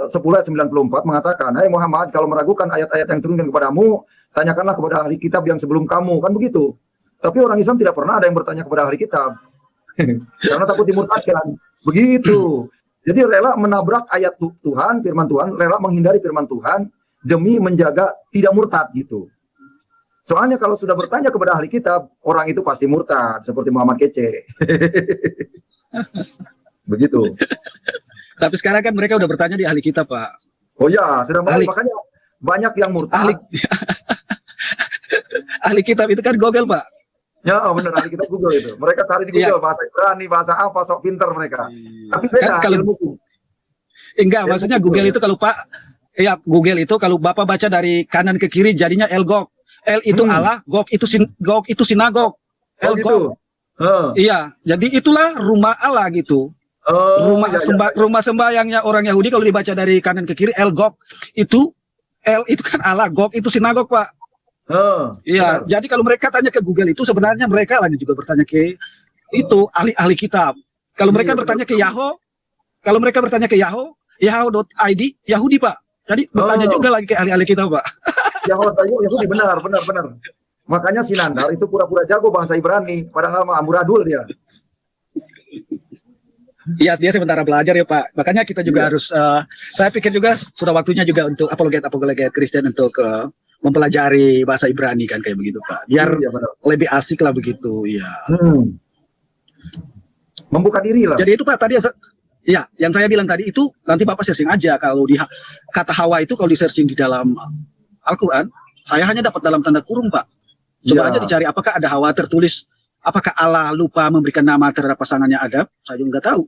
ayat 94 mengatakan, "Hai Muhammad, kalau meragukan ayat-ayat yang turunkan kepadamu, tanyakanlah kepada ahli kitab yang sebelum kamu." Kan begitu. Tapi orang Islam tidak pernah ada yang bertanya kepada ahli kitab. Karena takut dimurtadkan. Begitu. Jadi rela menabrak ayat Tuhan, firman Tuhan, rela menghindari firman Tuhan demi menjaga tidak murtad gitu. Soalnya kalau sudah bertanya kepada ahli kitab, orang itu pasti murtad seperti Muhammad Kece. Begitu. Tapi sekarang kan mereka udah bertanya di ahli kitab, Pak. Oh ya, sedang makanya banyak yang murtad. Ahli kitab itu kan Google, Pak. Ya benar, ahli kitab Google itu. Mereka cari di Google bahasa Ibrani, bahasa apa, sok pinter mereka. Tapi beda kan kalau enggak, maksudnya Google itu kalau Pak, ya Google itu kalau Bapak baca dari kanan ke kiri jadinya El Gog. El itu Allah, Gog itu sinagog. El Gog. Iya, jadi itulah rumah Allah gitu. Rumah sembahyangnya orang Yahudi kalau dibaca dari kanan ke kiri El Gog itu kan Allah, Gog itu sinagog, Pak. Iya, jadi kalau mereka tanya ke Google itu sebenarnya mereka lagi juga bertanya ke itu ahli kitab. Kalau mereka bertanya ke Yahoo, Yahoo.id, Yahudi, Pak. Jadi bertanya juga lagi ke ahli kitab, Pak. Yahudi benar. Makanya si Nandar itu pura-pura jago bahasa Ibrani, padahal mah amburadul dia. Iya, dia sementara belajar ya Pak. Makanya kita juga harus, saya pikir juga sudah waktunya juga untuk apologet Kristen untuk mempelajari bahasa Ibrani kan kayak begitu Pak. Biar lebih asik lah begitu. Iya. Membuka diri lah. Jadi itu Pak tadi ya, yang saya bilang tadi itu nanti Bapak searching aja kalau di kata Hawa itu kalau di searching di dalam Al-Quran, saya hanya dapat dalam tanda kurung Pak. Coba aja dicari apakah ada Hawa tertulis, apakah Allah lupa memberikan nama terhadap pasangannya Adam? Saya juga nggak tahu.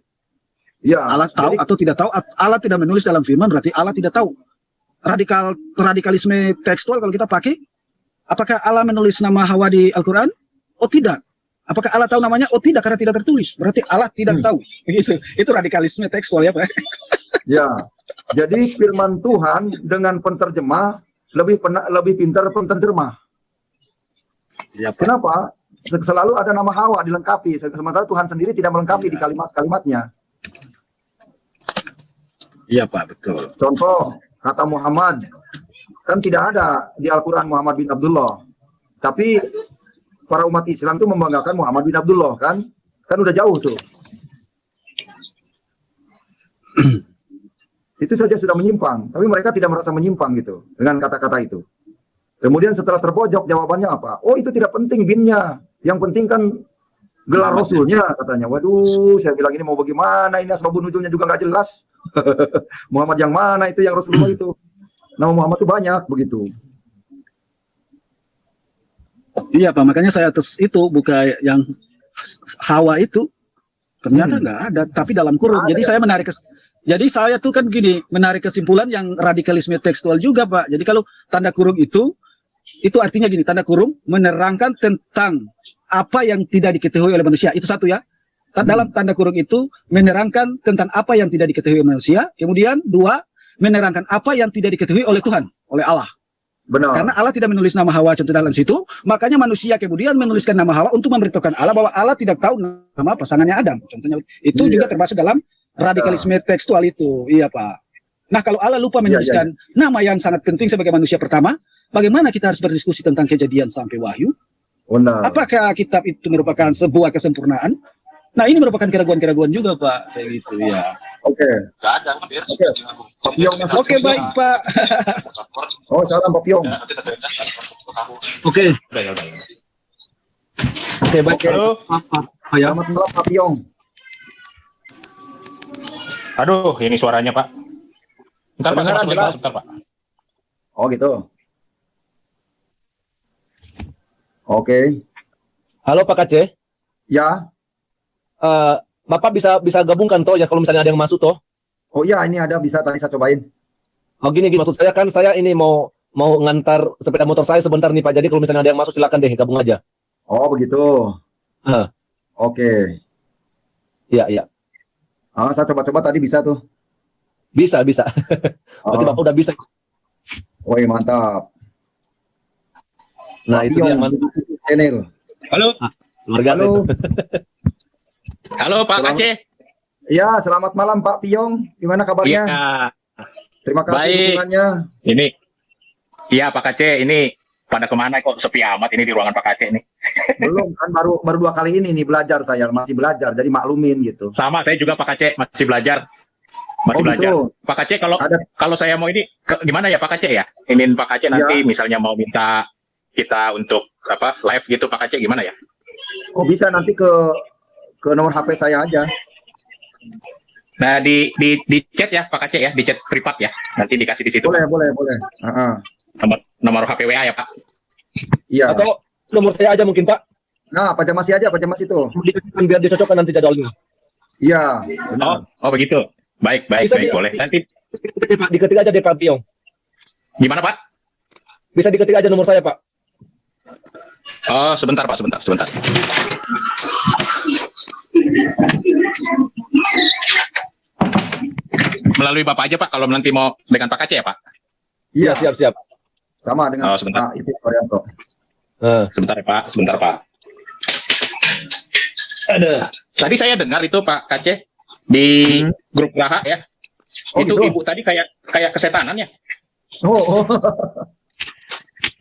Ya, Allah tahu atau tidak tahu? Allah tidak menulis dalam firman berarti Allah tidak tahu. Radikalisme tekstual kalau kita pakai, apakah Allah menulis nama Hawa di Al-Quran? Oh tidak. Apakah Allah tahu namanya? Oh tidak, karena tidak tertulis. Berarti Allah tidak tahu. Begitu. Itu radikalisme tekstual ya Pak. Ya. Jadi firman Tuhan dengan penterjemah lebih pintar penterjemah. Ya, Pak. Kenapa? Selalu ada nama Hawa dilengkapi, sementara Tuhan sendiri tidak melengkapi di kalimat-kalimatnya. Iya Pak, betul. Contoh, kata Muhammad, kan tidak ada di Al-Quran Muhammad bin Abdullah. Tapi para umat Islam itu membanggakan Muhammad bin Abdullah, kan? Kan udah jauh tuh. Itu saja sudah menyimpang, tapi mereka tidak merasa menyimpang gitu dengan kata-kata itu. Kemudian setelah terpojok jawabannya apa? Oh itu tidak penting binnya, yang penting kan gelar Rasulnya katanya. Waduh, saya bilang ini mau bagaimana? Ini asbabun nuzulnya juga nggak jelas. Muhammad yang mana itu yang Rasulullah itu? Nama Muhammad itu banyak begitu. Iya Pak, makanya saya itu buka yang Hawa itu ternyata nggak ada, tapi dalam kurung. Jadi saya jadi saya tuh kan gini, menarik kesimpulan yang radikalisme tekstual juga Pak. Jadi kalau tanda kurung itu artinya gini, tanda kurung menerangkan tentang apa yang tidak diketahui oleh manusia. Itu satu ya. Dalam tanda kurung itu menerangkan tentang apa yang tidak diketahui oleh manusia. Kemudian dua, menerangkan apa yang tidak diketahui oleh Tuhan, oleh Allah. Benar. Karena Allah tidak menulis nama Hawa contoh dalam situ, makanya manusia kemudian menuliskan nama Hawa untuk memberitahukan Allah bahwa Allah tidak tahu nama pasangannya Adam. Contohnya itu juga termasuk dalam radikalisme tekstual itu. Iya Pak. Nah kalau Allah lupa menuliskan nama yang sangat penting sebagai manusia pertama, bagaimana kita harus berdiskusi tentang Kejadian sampai Wahyu? Benar. Apakah kitab itu merupakan sebuah kesempurnaan? Nah ini merupakan keraguan-keraguan juga Pak, kayak gitu ya. Oke. Nggak ada, biar Oke baik Pak. Oh salam Pak Piong. Oke. Udah. Oke, baik. Halo. Ya. Selamat malam Pak Piong. Aduh, ini suaranya Pak. Bentar Pak, saya masuk lagi Pak, sebentar Pak. Oh gitu. Oke. Halo Pak Kace. Ya. Bapak bisa gabungkan toh ya kalau misalnya ada yang masuk toh. Oh iya ini ada bisa tadi saya cobain. Oh gini maksud saya kan saya ini mau ngantar sepeda motor saya sebentar nih Pak. Jadi kalau misalnya ada yang masuk silakan deh gabung aja. Oh begitu. Oke. Iya. Saya coba-coba tadi bisa tuh. Bisa. Berarti Bapak udah bisa. Woi mantap. Nah, itu dia mantap. Channel. Halo. Luar biasa Halo. itu. Halo Pak Aceh. Ya, selamat malam Pak Piong. Gimana kabarnya? Iya. Terima kasih Baik. dukungannya. Ini. Iya Pak Aceh, ini pada kemana kok sepi amat ini di ruangan Pak Aceh nih? Belum kan baru 2 kali ini nih belajar saya, masih belajar jadi maklumin gitu. Sama, saya juga Pak Aceh masih belajar. Oh, Belajar. gitu. Pak Aceh kalau Ada saya mau ini gimana ya Pak Aceh ya? Ingin Pak Aceh nanti misalnya mau minta kita untuk live gitu Pak Aceh gimana ya? Oh bisa nanti ke nomor HP saya aja. Nah di chat ya Pak Aceh ya, di chat privat ya. Nanti dikasih di situ. Boleh. Nomor HP WA ya Pak. Iya. Atau nomor saya aja mungkin Pak. Nah, Pak Jamas aja, Pak Jamas itu. Biar dicocokkan nanti jadwalnya. Iya, benar. Oh begitu. Baik, Bisa boleh. Nanti diketik aja deh Pak Piong. gimana Pak? Bisa diketik aja nomor saya Pak. Oh sebentar Pak, sebentar. Melalui Bapak aja Pak, kalau nanti mau dengan Pak Aceh ya Pak? Iya, siap. Sama dengan sebentar. itu Varianto. Sebentar ya Pak, Ada. Tadi saya dengar itu Pak Aceh di grup Raha ya. Oh, itu gitu? ibu tadi kayak kesetanan ya. Oh.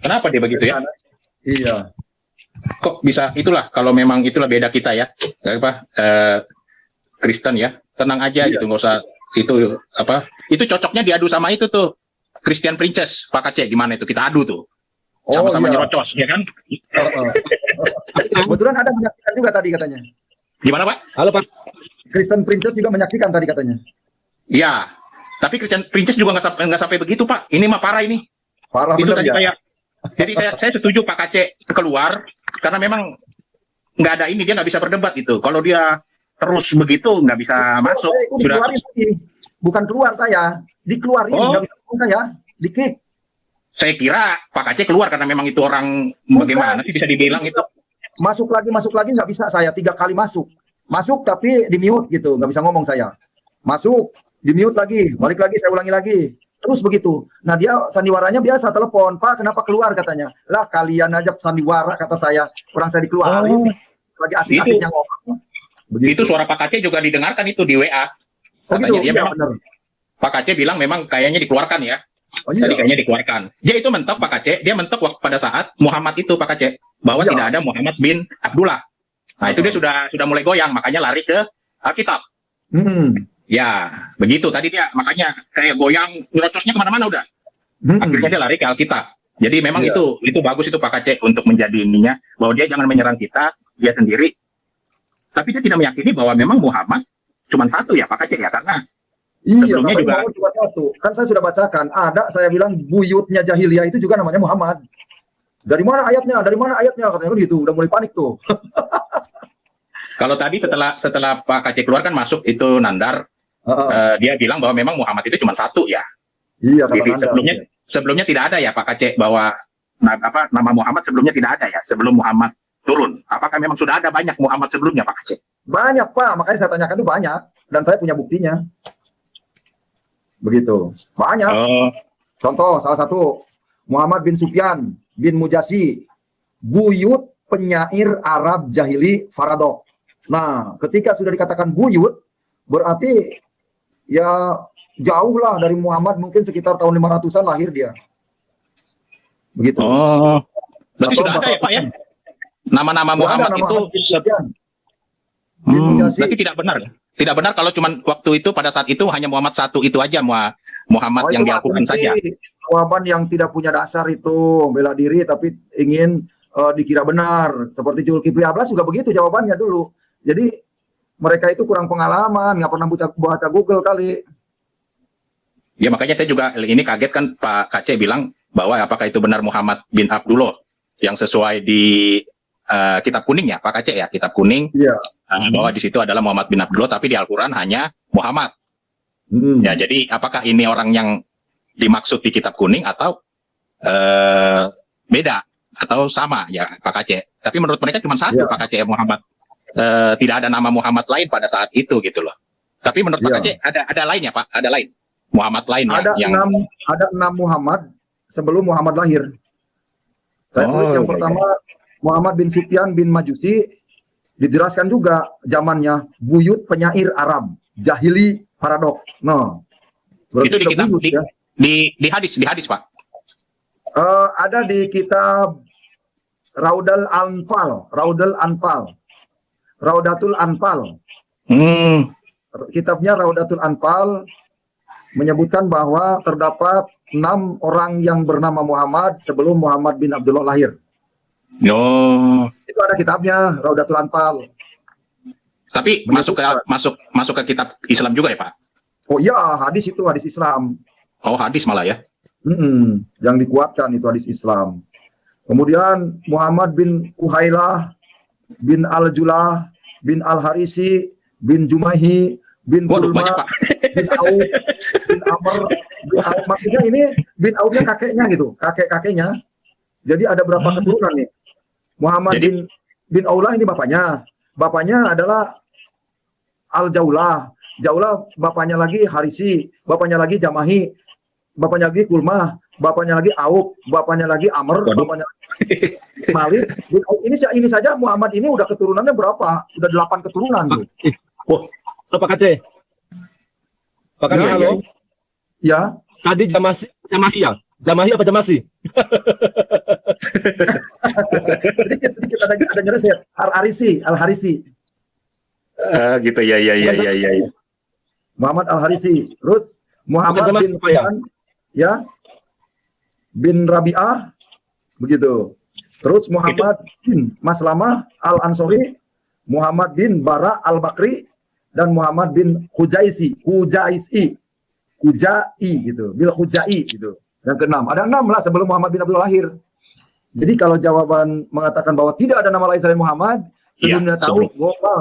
Kenapa dia begitu ya? Iya. Kok bisa itulah kalau memang itulah beda kita ya. Kristen ya. Tenang aja gitu, nggak usah itu cocoknya diadu sama itu tuh. Christian Princess, Pak Aceh gimana itu? Kita adu tuh. Sama-sama nyerocos, ya kan? Kebetulan ada menyaksikan juga tadi katanya. Gimana Pak? Halo Pak. Kristen Princess juga menyaksikan tadi katanya. Iya. Tapi Christian Princess juga nggak sampai begitu Pak. Ini mah parah ini. Parah Itu bener tadi ya. kayak. Jadi saya setuju Pak Aceh keluar karena memang nggak ada ini, dia nggak bisa berdebat itu. Kalau dia terus begitu nggak bisa masuk. Sudah. Bukan keluar saya, dikeluarin, nggak bisa masuk saya, di-kick. Saya kira Pak Aceh keluar karena memang itu orang bagaimana sih bisa dibilang itu. masuk lagi nggak bisa saya 3 kali masuk tapi di mute gitu, nggak bisa ngomong saya. Masuk di mute lagi, balik lagi saya ulangi lagi, terus begitu. Nah dia sandiwaranya biasa telepon, Pak kenapa keluar katanya. Lah kalian aja sandiwara kata saya, orang saya dikeluarin, lagi asik-asiknya ngomong. Itu suara Pak Aceh juga didengarkan itu di WA. Oh Katanya gitu, dia iya memang benar. Pak Aceh bilang memang kayaknya dikeluarkan ya. Oh iya. Tadi kayaknya dikeluarkan. Dia itu mentok Pak Aceh, dia mentok pada saat Muhammad itu Pak Aceh bahwa Iya. tidak ada Muhammad bin Abdullah. Nah, itu dia sudah mulai goyang, makanya lari ke Alkitab. Ya, begitu tadi dia makanya kayak goyang nyerocosnya kemana-mana udah. Akhirnya dia lari ke Alkitab. Jadi memang Iya. itu bagus itu Pak Aceh untuk menjadi ininya bahwa dia jangan menyerang kita, dia sendiri. Tapi dia tidak meyakini bahwa memang Muhammad cuma satu ya Pak Aceh ya, karena Iya, sebelumnya katanya juga Muhammad cuma satu. Kan saya sudah bacakan, ada saya bilang buyutnya jahiliyah itu juga namanya Muhammad. Dari mana ayatnya? Dari mana ayatnya? Katanya kan gitu, udah mulai panik tuh. kalau tadi setelah Pak Aceh keluar kan masuk itu Nandar, dia bilang bahwa memang Muhammad itu cuma satu ya. Iya, kata Jadi Nanda. sebelumnya tidak ada ya Pak Aceh bahwa nama Muhammad sebelumnya tidak ada ya sebelum Muhammad turun. Apakah memang sudah ada banyak Muhammad sebelumnya Pak Aceh? Banyak Pak, makanya saya tanyakan itu banyak. Dan saya punya buktinya. Begitu, banyak. Contoh, salah satu, Muhammad bin Sufyan bin Mujasi, buyut penyair Arab jahili Faradok. Nah, ketika sudah dikatakan buyut, berarti ya jauh lah dari Muhammad, mungkin sekitar tahun 500-an lahir dia. Begitu. Berarti sudah ada ya Pak ya? Nama-nama Muhammad itu berarti tidak benar. Tidak benar kalau cuma waktu itu pada saat itu hanya Muhammad satu itu aja Muhammad yang di Al-Quran saja. Jawaban yang tidak punya dasar itu, bela diri tapi ingin dikira benar. Seperti Zulkifli Ablas juga begitu jawabannya dulu. Jadi mereka itu kurang pengalaman, nggak pernah baca Google kali. Ya makanya saya juga ini kaget kan Pak Aceh bilang bahwa apakah itu benar Muhammad bin Abdullah yang sesuai di kitab kuning ya Pak Aceh ya, kitab kuning. Iya. Bahwa di situ adalah Muhammad bin Abdullah tapi di Al-Quran hanya Muhammad. Ya jadi apakah ini orang yang dimaksud di kitab kuning atau beda atau sama ya Pak Aceh? Tapi menurut mereka cuma satu Pak Aceh Muhammad. Tidak ada nama Muhammad lain pada saat itu gitu loh. Tapi menurut Pak Aceh ada lain ya Pak? Ada lain Muhammad lain ada yang ada 6 Muhammad sebelum Muhammad lahir. Saya tulis yang pertama Muhammad bin Sufyan bin Majusi, dijelaskan juga zamannya buyut penyair Arab jahili Faradok. Nah, itu di kitab buyut, ya. di hadis Pak. Ada di kitab Raudatul Anfal. Kitabnya Raudatul Anfal menyebutkan bahwa terdapat 6 orang yang bernama Muhammad sebelum Muhammad bin Abdullah lahir. Itu ada kitabnya Raudatul Anfal. Tapi masuk ke kitab Islam juga ya Pak? Oh iya, hadis itu hadis Islam. Oh hadis malah ya? Yang dikuatkan itu hadis Islam. Kemudian Muhammad bin Uhailah bin Al-Julah bin Al-Harisi bin Jumaihi bin Bulma bin Auf bin Amr bin Auf. Maksudnya ini bin Aufnya kakeknya gitu, kakeknya. Jadi ada berapa keturunan nih? Muhammad bin Aulah ini bapaknya. Bapaknya adalah Al-Jaulah. Jaulah bapaknya lagi Harisi, bapaknya lagi Jamahi, bapaknya lagi Kulmah, bapaknya lagi Auf, bapaknya lagi Amr, bapaknya Malik. Ini saja Muhammad ini udah keturunannya berapa? Udah 8 keturunan tuh. Pak Aceh. Pak Aceh, halo. Ya. Tadi Jamahi ya? Jamahi apa Jamasi? Sedikit ada nyereset. Al-Harisi. Gitu ya. Muhammad Al-Harisi. Terus Muhammad bin bin Rabi'ah begitu. Terus Muhammad bin Maslamah Al-Ansori, Muhammad bin Bara Al-Bakri, dan Muhammad bin Hujai gitu. Bil Hujai gitu. Yang ke-6. Ada 6 lah sebelum Muhammad bin Abdullah lahir. Jadi kalau jawaban mengatakan bahwa tidak ada nama lain selain Muhammad, sedunia tahu,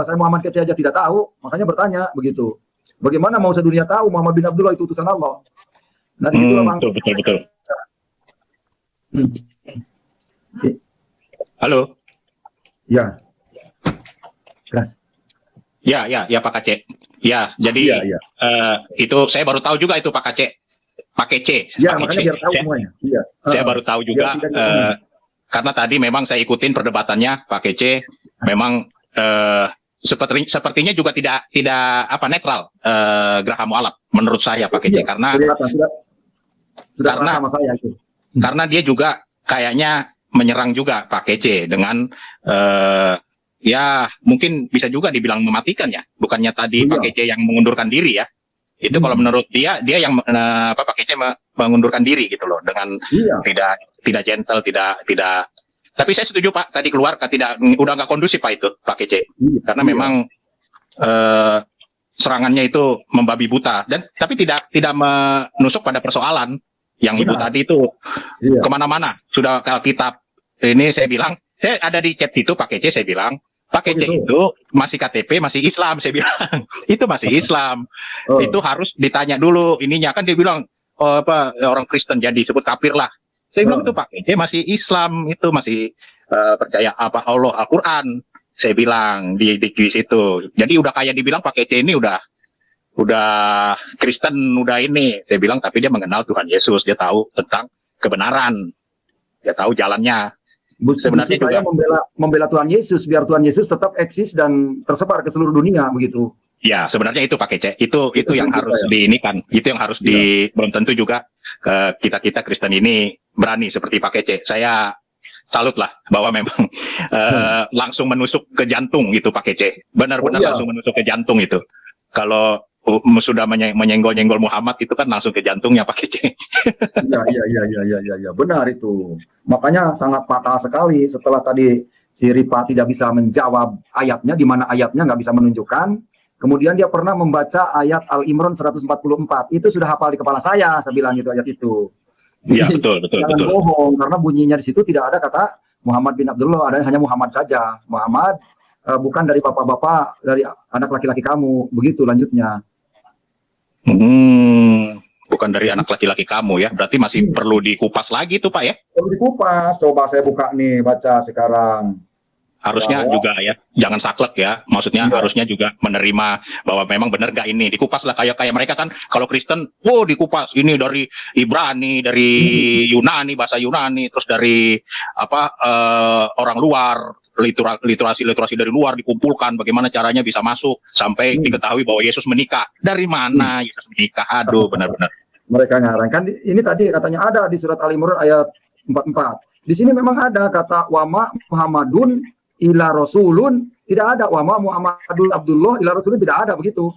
saya Muhammad kecil aja tidak tahu, makanya bertanya begitu. Bagaimana mau sedunia tahu Muhammad bin Abdullah itu utusan Allah? Nah, betul. Halo. Ya. Keras. Ya Pak Kece. Ya, jadi Iya, iya. itu saya baru tahu juga itu Pak Kece. Pakai C. Ya, pakai makanya C. biar tahu semuanya. Iya. Saya baru tahu juga Biar tidak karena tadi memang saya ikutin perdebatannya Pak Kece. Memang sepertinya juga tidak apa netral Graham Mu'alaf menurut saya Pak Kece, Iya, karena kelihatan, sudah karena- sama saya itu. karena dia juga kayaknya menyerang juga Pak Kece dengan ya mungkin bisa juga dibilang mematikan ya, bukannya tadi Iya. Pak Kece yang mengundurkan diri ya. Itu kalau menurut dia yang Pak Kece mengundurkan diri gitu loh, dengan Iya. tidak gentle, tidak. Tapi saya setuju Pak, tadi keluar udah nggak kondusif Pak itu Pak Kece, Iya. karena Iya. memang serangannya itu membabi buta, dan tapi tidak menusuk pada persoalan yang ibu Benar. tadi itu Iya. kemana-mana sudah ke Alkitab. Ini saya bilang, saya ada di chat situ Pak Kece, saya bilang Pak Kece gitu. itu masih KTP, masih Islam, saya bilang itu masih Islam. Oh. Itu harus ditanya dulu ininya, kan dia bilang orang Kristen jadi sebut kafir lah. Saya bilang itu Pak Kece masih Islam, itu masih percaya apa Allah Al-Qur'an. Saya bilang di situ. Jadi udah kayak dibilang Pak Kece ini udah Kristen, udah ini. Saya bilang tapi dia mengenal Tuhan Yesus, dia tahu tentang kebenaran. Dia tahu jalannya. Sebenarnya Justru saya membela Tuhan Yesus, biar Tuhan Yesus tetap eksis dan tersebar ke seluruh dunia begitu. Ya, sebenarnya itu Pak Kece. Itu yang juga harus ya. diinikan. Itu yang harus belum tentu juga kita Kristen ini berani seperti Pak Kece. Saya salut lah bahwa memang langsung menusuk ke jantung gitu Pak Kece. Benar-benar langsung menusuk ke jantung itu. Kalau sudah menyenggol-nyenggol Muhammad itu kan langsung ke jantungnya Pak Kece. Iya, benar itu. Makanya sangat fatal sekali setelah tadi si Ripa tidak bisa menjawab ayatnya, di mana ayatnya nggak bisa menunjukkan. Kemudian dia pernah membaca ayat Al-Imran 144. Itu sudah hafal di kepala saya bilang itu ayat itu. Iya, betul. Jangan bohong, karena bunyinya di situ tidak ada kata Muhammad bin Abdullah, ada hanya Muhammad saja. Muhammad bukan dari bapak-bapak, dari anak laki-laki kamu. Begitu lanjutnya. Bukan dari anak laki-laki kamu ya. Berarti masih perlu dikupas lagi tuh Pak ya. Perlu dikupas. Coba saya buka nih, baca sekarang. Harusnya juga ya, jangan saklek ya. Maksudnya harusnya juga menerima bahwa memang benar gak ini. Dikupas lah kayak mereka kan kalau Kristen, dikupas ini dari Ibrani, dari Yunani, bahasa Yunani, terus dari orang luar, literasi dari luar dikumpulkan bagaimana caranya bisa masuk sampai diketahui bahwa Yesus menikah. Dari mana Yesus menikah? Aduh, benar-benar. Mereka ngarang kan ini tadi katanya ada di surat Al-Imran ayat 44. Di sini memang ada kata wama Muhammadun ila rasulun, tidak ada wama Muhammadun Abdullah ila rasulun, tidak ada begitu.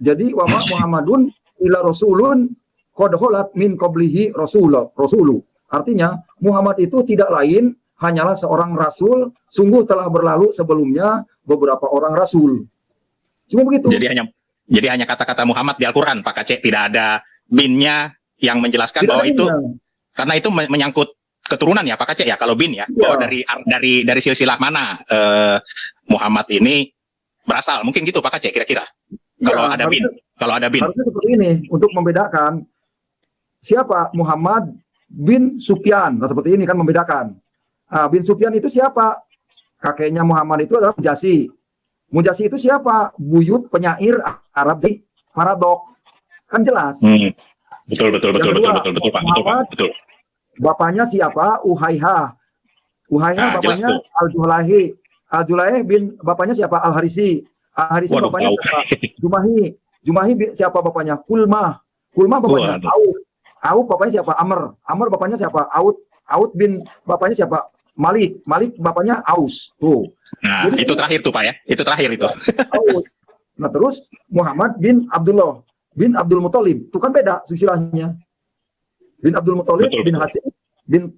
Jadi wama Muhammadun ila rasulun qad khalat min qablihi rasulu. Artinya Muhammad itu tidak lain hanyalah seorang rasul, sungguh telah berlalu sebelumnya beberapa orang rasul. Cuma begitu. Jadi hanya kata-kata Muhammad di Al-Qur'an Pak Kece, tidak ada binnya yang menjelaskan Tidak bahwa itu ada. karena itu menyangkut keturunan ya Pak Kece ya, kalau bin ya, bahwa dari silsilah mana Muhammad ini berasal, mungkin gitu Pak Kece kira-kira. Kalau ada bin. Harusnya seperti ini untuk membedakan siapa Muhammad bin Sufyan. Nah, seperti ini kan membedakan. Bin Sufyan itu siapa? Kakeknya Muhammad itu adalah Mujasi. Mujasi itu siapa? Buyut penyair Arab jadi Faradok. Kan jelas. Betul Pak. Betul. Bapaknya siapa? Uhaiha. Uhaiha bapaknya Al-Julahi. Al-Julahi bin bapaknya siapa? Al-Harisi. Al-Harisi bapaknya siapa? Jumahi. Jumahi siapa bapaknya? Kulma. Kulma bapaknya Auf. Auf bapaknya siapa? Amr. Amr bapaknya siapa? Out bin bapaknya siapa? Malik. Malik bapaknya Aus. Tuh. Nah, jadi, itu terakhir tuh Pak ya. Itu terakhir itu. Aus. Nah, terus Muhammad bin Abdullah bin Abdul Muthalib. Itu kan beda silsilahnya. Bin Abdul Muthalib, bin Hashim, bin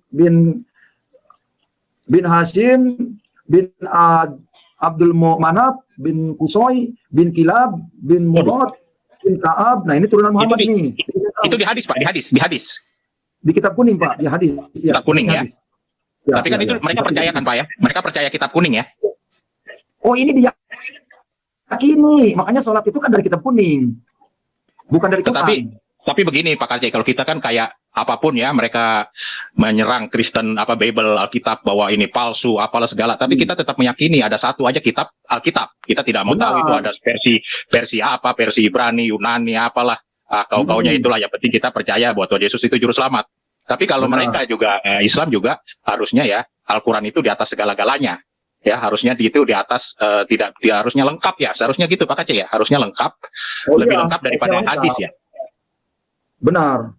Hashim, bin Abdul Manaf, bin Qusay, bin Kilab, bin Mudad, bin Ka'ab. Nah, ini turunan Muhammad ini. Itu di hadis Pak, di hadis. Di kitab kuning Pak, di hadis. Kitab kuning ya. Tapi kan itu mereka percaya kan Pak ya? Mereka percaya kitab kuning ya. Oh, ini diyakini. Makanya sholat itu kan dari kitab kuning. Bukan dari Quran. Tapi begini Pak Kece, kalau kita kan kayak apapun ya, mereka menyerang Kristen, apa Bible, Alkitab, bahwa ini palsu, apalah segala. Tapi kita tetap meyakini ada satu aja kitab, Alkitab. Kita tidak mau tahu itu ada versi apa, versi Ibrani, Yunani, apalah. Kau-kaunya itulah. Yang penting kita percaya bahwa Tuhan Yesus itu juru selamat. Tapi kalau mereka juga, Islam juga harusnya ya, Al-Quran itu di atas segala-galanya. Ya, harusnya itu di atas, tidak harusnya lengkap ya. Seharusnya gitu Pak Aceh ya. Harusnya lengkap, lebih lengkap daripada hadis ya. Benar.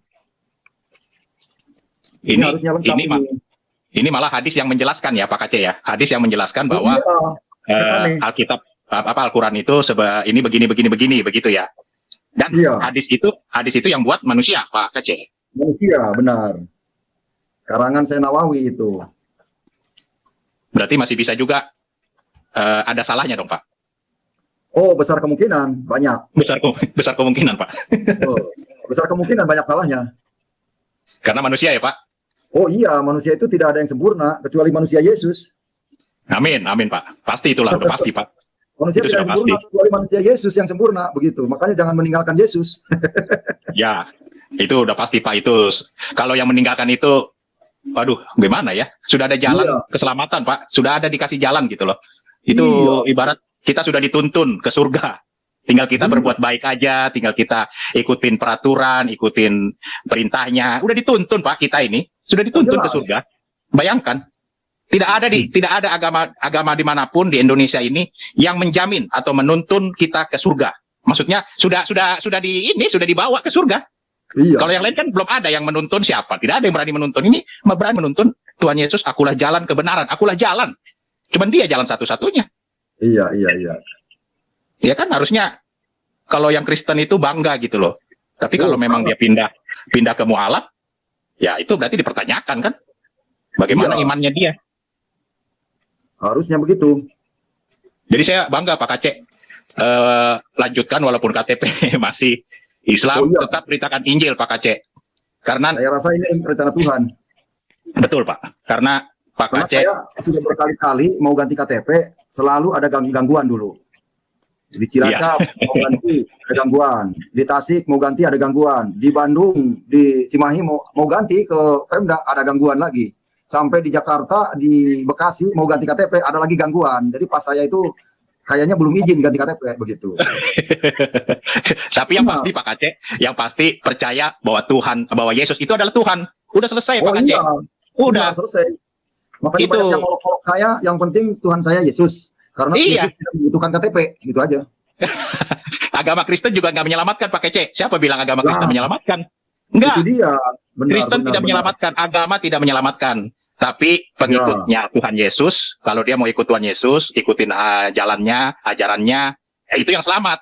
Ini malah hadis yang menjelaskan ya Pak Aceh ya. Hadis yang menjelaskan bahwa Alkitab Al-Quran itu ini begini begitu ya. Dan hadis itu yang buat manusia Pak Aceh. Manusia, benar. Karangan Nawawi itu. Berarti masih bisa juga ada salahnya dong Pak. Oh, besar kemungkinan, banyak. Besar kemungkinan Pak. Oh, besar kemungkinan banyak salahnya. Karena manusia ya Pak. Oh iya, manusia itu tidak ada yang sempurna kecuali manusia Yesus. Amin Pak. Pasti itulah, udah pasti Pak. Manusia itu tidak sempurna kecuali manusia Yesus yang sempurna, begitu. Makanya jangan meninggalkan Yesus. Ya, itu udah pasti Pak. Itu kalau yang meninggalkan itu, waduh, gimana ya? Sudah ada jalan keselamatan Pak. Sudah ada dikasih jalan gitu loh. Itu ibarat kita sudah dituntun ke surga. Tinggal kita berbuat baik aja, tinggal kita ikutin peraturan, ikutin perintahnya. Udah dituntun Pak kita ini, sudah dituntun ke surga. Bayangkan, tidak ada agama dimanapun di Indonesia ini yang menjamin atau menuntun kita ke surga. Maksudnya sudah dibawa ke surga. Iya. Kalau yang lain kan belum ada yang menuntun siapa. Tidak ada yang berani menuntun. Ini berani menuntun Tuhan Yesus, akulah jalan kebenaran, akulah jalan. Cuman dia jalan satu-satunya. Iya. Ya kan harusnya kalau yang Kristen itu bangga gitu loh. Tapi kalau memang dia pindah ke mualaf, ya itu berarti dipertanyakan kan. Bagaimana imannya dia? Harusnya begitu. Jadi saya bangga Pak Aceh. Lanjutkan walaupun KTP masih Islam, tetap beritakan Injil Pak Aceh. Karena saya rasa ini rencana Tuhan. Betul Pak. Karena Pak Aceh, saya sudah berkali-kali mau ganti KTP, selalu ada gangguan dulu. Di Cilacap mau ganti ada gangguan, di Tasik mau ganti ada gangguan, di Bandung, di Cimahi mau ganti ke Pemda ada gangguan lagi. Sampai di Jakarta, di Bekasi mau ganti KTP ada lagi gangguan. Jadi pas saya itu kayaknya belum izin ganti KTP begitu. Tapi yang pasti Pak Aceh, yang pasti percaya bahwa Yesus itu adalah Tuhan. Udah selesai Pak Aceh. Udah selesai. Makanya itu banyak yang ngolok-ngolok saya, yang penting Tuhan saya Yesus. Karena Yesus tidak membutuhkan KTP, gitu aja. Agama Kristen juga nggak menyelamatkan Pak Aceh. Siapa bilang agama Kristen menyelamatkan? Enggak. Itu dia. Kristen tidak menyelamatkan, agama tidak menyelamatkan. Tapi pengikutnya Tuhan Yesus, kalau dia mau ikut Tuhan Yesus, ikutin jalannya, ajarannya, itu yang selamat.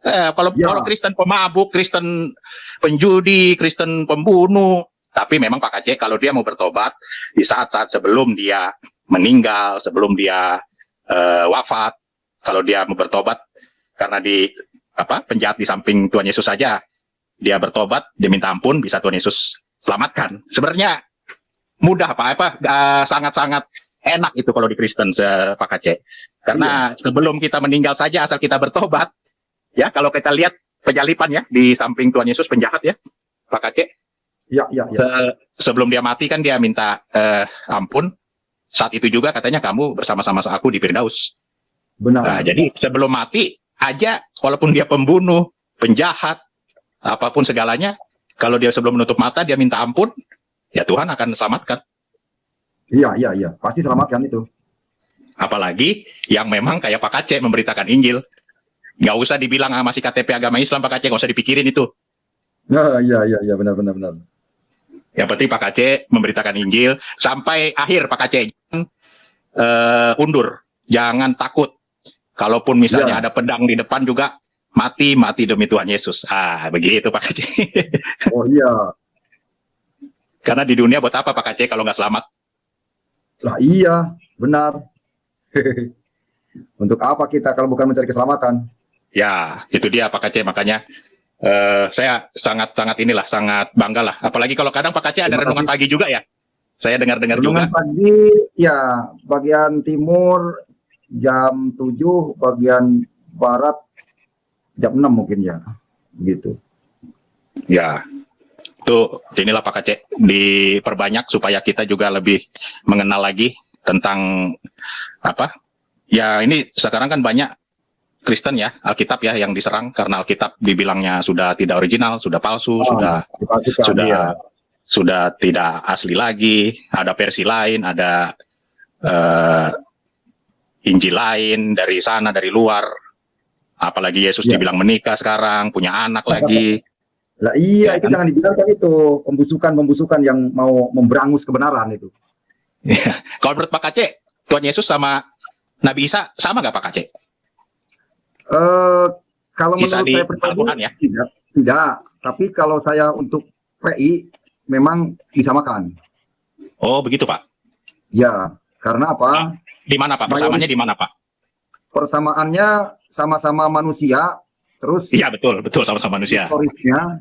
Kalau Kristen pemabuk, Kristen penjudi, Kristen pembunuh, tapi memang Pak Aceh kalau dia mau bertobat di saat-saat sebelum dia meninggal, sebelum dia wafat, kalau dia mau bertobat karena penjahat di samping Tuhan Yesus saja, dia bertobat, dia minta ampun, bisa Tuhan Yesus selamatkan. Sebenarnya mudah Pak, sangat-sangat enak itu kalau di Kristen Pak Aceh. Karena sebelum kita meninggal saja asal kita bertobat, ya kalau kita lihat penyalipan ya di samping Tuhan Yesus penjahat ya Pak Aceh. Ya. Sebelum dia mati kan dia minta ampun. Saat itu juga katanya kamu bersama-sama aku di Firdaus. Benar. Nah, jadi sebelum mati aja, walaupun dia pembunuh, penjahat, apapun segalanya, kalau dia sebelum menutup mata dia minta ampun, ya Tuhan akan selamatkan. Iya. Pasti selamatkan itu. Apalagi yang memang kayak Pak Aceh memberitakan Injil. Nggak usah dibilang masih KTP agama Islam Pak Aceh, nggak usah dipikirin itu. Iya, benar. Yang penting Pak Aceh memberitakan Injil sampai akhir Pak Aceh. Undur, jangan takut. Kalaupun misalnya ada pedang di depan juga, mati demi Tuhan Yesus. Begitu Pak Aceh. Oh iya. Karena di dunia buat apa Pak Aceh kalau nggak selamat? Lah iya, benar. Untuk apa kita kalau bukan mencari keselamatan? Ya, itu dia Pak Aceh, makanya saya sangat bangga lah. Apalagi kalau kadang Pak Aceh ada renungan pagi juga ya. Saya dengar-dengar juga. Renungan pagi, ya bagian timur jam 7, bagian barat jam 6 mungkin ya, gitu. Ya, itu inilah Pak Kacek, diperbanyak supaya kita juga lebih mengenal lagi tentang apa? Ya ini sekarang kan banyak Kristen ya, Alkitab ya yang diserang karena Alkitab dibilangnya sudah tidak original, sudah palsu, sudah tidak asli lagi, ada versi lain, ada Injil lain dari sana dari luar. Apalagi Yesus dibilang menikah sekarang, punya anak lagi. Lah iya, Ya, itu jangan dibiarkan itu pembusukan yang mau memberangus kebenaran itu. Kalau menurut Pak Kacek, Tuhan Yesus sama Nabi Isa sama nggak Pak Kacek? Kalau Kisah menurut di saya pribadi Al-Quran ya? tidak. Tapi kalau saya untuk PI memang disamakan. Oh begitu Pak. Ya, karena apa? Di mana Pak? Persamaannya di mana Pak? Persamaannya sama-sama manusia, terus Iya betul sama-sama manusia.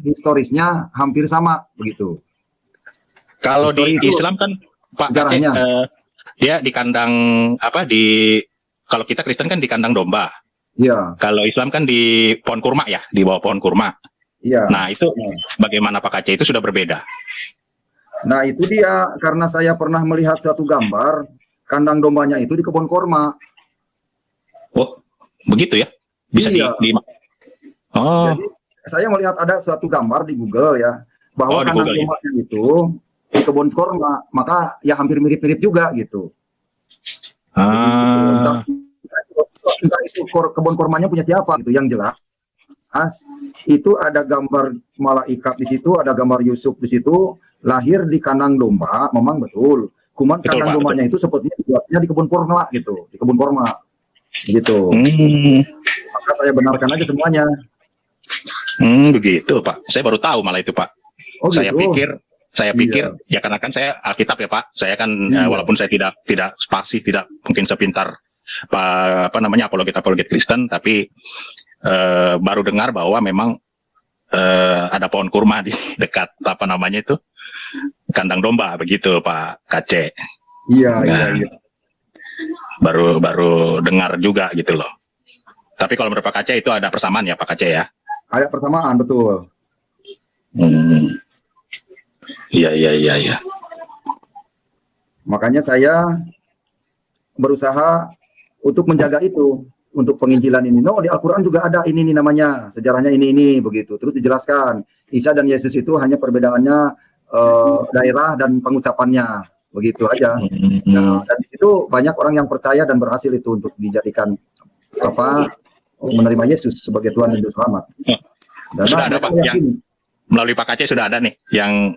historisnya hampir sama begitu. Kalau di Histori itu Islam kan Pak Kacek, sejarahnya. dia di kandang kalau kita Kristen kan di kandang domba. Iya, Kalau Islam kan di pohon kurma ya, di bawah pohon kurma. iya. Nah itu bagaimana Pak Kacek itu sudah berbeda. Nah, itu dia karena saya pernah melihat suatu gambar kandang dombanya itu di kebun kurma. Oh begitu ya? Bisa Iya. Oh Jadi saya melihat ada suatu gambar di Google ya bahwa di kandang Google, ya. dombanya itu di kebun kurma, maka ya hampir mirip-mirip juga gitu. Ah. Entah itu kebun kurmanya punya siapa gitu. Yang jelas itu ada gambar malaikat di situ, ada gambar Yusuf di situ, lahir di kandang domba, memang betul. Cuman Betul, kandang Pak, dombanya itu sepertinya dibuatnya di kebun kurma gitu, di kebun kurma. Gitu. Maka saya benarkan aja semuanya. Begitu Pak. Saya baru tahu malah itu Pak. Oh, Saya gitu. pikir ya karena kan saya Alkitab ya Pak. Saya kan walaupun saya tidak spasi, tidak mungkin sepintar apologet Kristen, tapi baru dengar bahwa memang ada pohon kurma di dekat kandang domba begitu Pak Kacek. Iya. Baru dengar juga gitu loh. Tapi kalau menurut Pak Kacek itu ada persamaan ya Pak Kacek ya? Ada persamaan, betul. Iya. Makanya saya berusaha untuk menjaga itu, untuk penginjilan ini. No, di Al-Quran juga ada ini namanya, sejarahnya ini begitu. Terus dijelaskan, Isa dan Yesus itu hanya perbedaannya daerah dan pengucapannya, begitu aja. Nah, dan itu banyak orang yang percaya dan berhasil itu untuk dijadikan menerima Yesus sebagai Tuhan dan Juru Selamat. Dan Sudah ada Pak yang melalui Pak Kacek sudah ada nih yang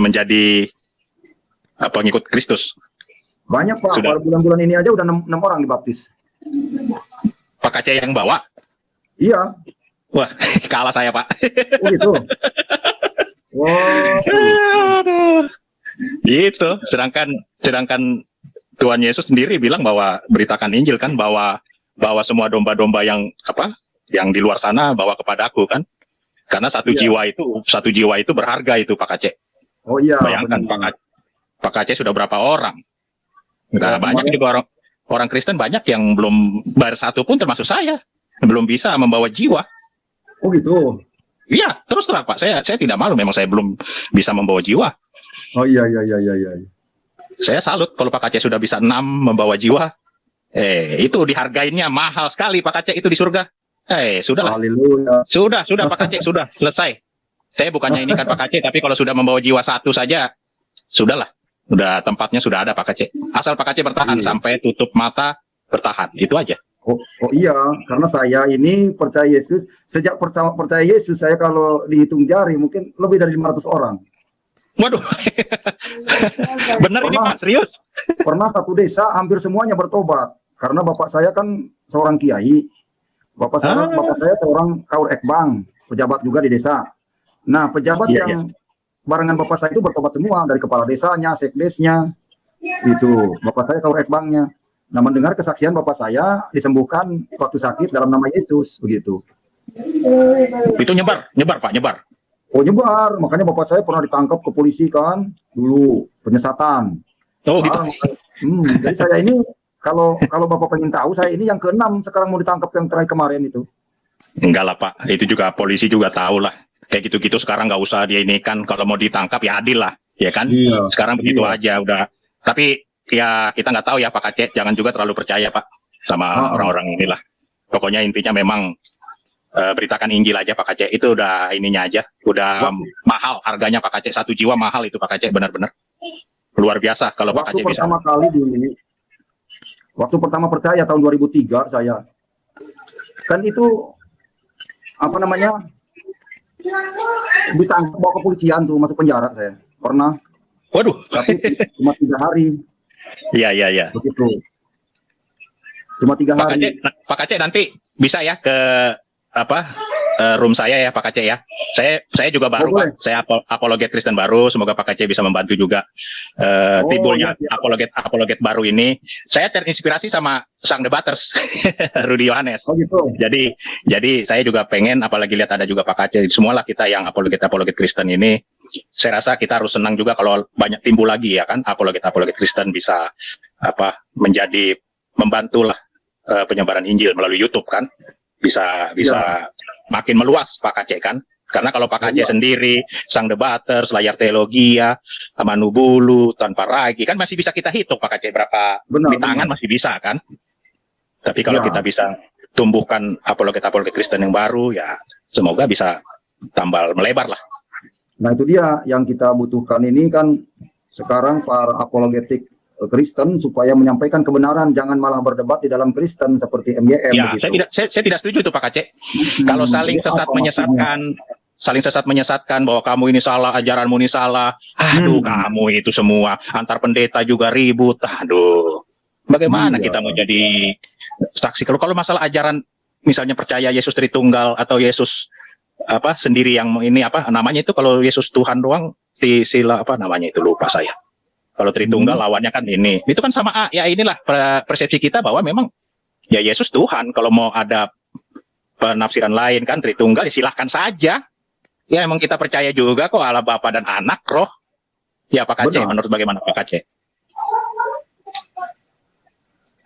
menjadi pengikut Kristus. banyak Pak, Sudah. pada bulan-bulan ini aja udah 6 orang dibaptis. Pak Kacek yang bawa. Iya, Wah, kalah saya Pak. oh gitu. Wow. Gitu. Sedangkan Tuhan Yesus sendiri bilang bahwa beritakan Injil kan, bahwa semua domba-domba yang di luar sana bawa kepadaku kan. Karena satu jiwa itu berharga itu Pak Kacek. Oh iya. Bayangkan benar. Pak Kacek sudah berapa orang? Nah, Ya, banyak juga orang Kristen banyak yang belum bayar satu pun termasuk saya belum bisa membawa jiwa. Oh gitu. Iya, terus terang Pak, saya tidak malu, memang saya belum bisa membawa jiwa. Oh iya. Saya salut kalau Pak Kacek sudah bisa 6 membawa jiwa. Itu dihargainnya mahal sekali Pak Kacek itu di surga. Sudahlah. Haleluya. Sudah Pak Kacek, sudah selesai. Saya bukannya ini kan Pak Kacek, tapi kalau sudah membawa jiwa satu saja, sudahlah. Udah tempatnya sudah ada Pak Kacek. Asal Pak Kacek bertahan sampai tutup mata, bertahan. Itu aja. Oh iya, karena saya ini percaya Yesus, sejak percaya Yesus saya kalau dihitung jari mungkin lebih dari 500 orang. Waduh. Benar ini Pak, serius? Pernah satu desa hampir semuanya bertobat karena bapak saya kan seorang kiai. Bapak saya seorang kaur ekbang, pejabat juga di desa. Nah, pejabat yang barengan bapak saya itu bertobat semua, dari kepala desanya, sekdesnya. Itu, bapak saya kaur ekbangnya. Nah, mendengar kesaksian bapak saya disembuhkan waktu sakit dalam nama Yesus, begitu. Itu nyebar Pak, nyebar. Oh, nyebar, makanya bapak saya pernah ditangkap ke polisi kan, dulu penyesatan. Oh gitu. Jadi saya ini kalau bapak pengen tahu, saya ini yang ke-6 sekarang mau ditangkap yang terakhir kemarin itu. Enggak lah Pak, itu juga polisi juga tahu lah. kayak gitu-gitu sekarang nggak usah dia ini kan, kalau mau ditangkap ya adil lah, ya kan? Iya. Sekarang begitu Iya. aja udah. Tapi ya kita nggak tahu ya Pak Aceh, jangan juga terlalu percaya Pak sama orang-orang inilah. Pokoknya intinya memang beritakan Injil aja Pak Aceh, itu udah ininya aja, udah mahal harganya Pak Aceh, 1 jiwa mahal itu Pak Aceh, benar-benar luar biasa kalau Pak Waktu Aceh bisa. pertama kali waktu pertama percaya tahun 2003 saya, kan itu apa namanya, ditangkap bawa kepolisian tuh, masuk penjara saya pernah, Waduh, tapi cuma 3 hari iya. begitu, cuma 3 Pak hari. Aceh, Pak Aceh nanti bisa ya ke room saya ya Pak Aceh ya. Saya juga baru boleh. Pak. Saya apologet Kristen baru. Semoga Pak Aceh bisa membantu juga timbulnya iya. apologet baru ini. Saya terinspirasi sama sang debaters Rudy Yohanes. Oh gitu. Jadi saya juga pengen, apalagi lihat ada juga Pak Aceh. Semualah kita yang apologet Kristen ini. Saya rasa kita harus senang juga kalau banyak timbul lagi ya kan, apologet Kristen bisa menjadi membantulah penyebaran Injil melalui YouTube kan. Bisa makin meluas Pak Aceh kan, karena kalau Pak Aceh sendiri, sang debaters, layar teologi ya, Manu Bulu, tanpa Ragi kan masih bisa kita hitung Pak Aceh berapa di tangan masih bisa kan. Tapi kalau kita bisa tumbuhkan apologet Kristen yang baru ya, semoga bisa tambal melebar lah. Nah itu dia yang kita butuhkan ini kan sekarang para apologetik Kristen supaya menyampaikan kebenaran, jangan malah berdebat di dalam Kristen seperti MYM. Ya, begitu. saya tidak setuju tuh Pak Aceh. Kalau saling sesat menyesatkan bahwa kamu ini salah, ajaranmu ini salah. Aduh, kamu itu semua antar pendeta juga ribut. Aduh. Bagaimana kita mau jadi saksi kalau masalah ajaran misalnya percaya Yesus Tritunggal atau Yesus sendiri yang ini namanya itu, kalau Yesus Tuhan doang sila namanya itu lupa saya. Kalau Tritunggal lawannya kan ini. Itu kan sama ya inilah persepsi kita bahwa memang ya Yesus Tuhan. Kalau mau ada penafsiran lain kan Tritunggal ya silahkan saja. Ya emang kita percaya juga kok Allah Bapa dan Anak Roh. Ya Pak Aceh, menurut bagaimana Pak Aceh?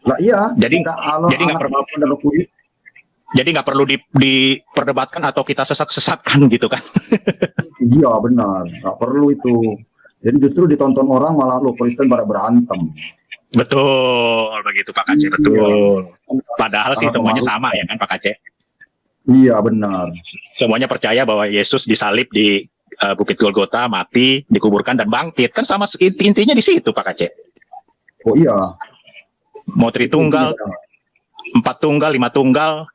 Lah iya. Jadi nggak perlu diperdebatkan atau kita sesatkan gitu kan? Iya benar, nggak perlu itu. Jadi justru ditonton orang malah lo Kristen pada berantem. Betul, begitu Pak Aceh, betul. Padahal sih semuanya sama ya kan Pak Aceh? Iya benar. Semuanya percaya bahwa Yesus disalib di Bukit Golgota, mati, dikuburkan dan bangkit. Kan sama intinya di situ Pak Aceh. Oh iya. Mau Tritunggal, 4 tunggal, 5 tunggal,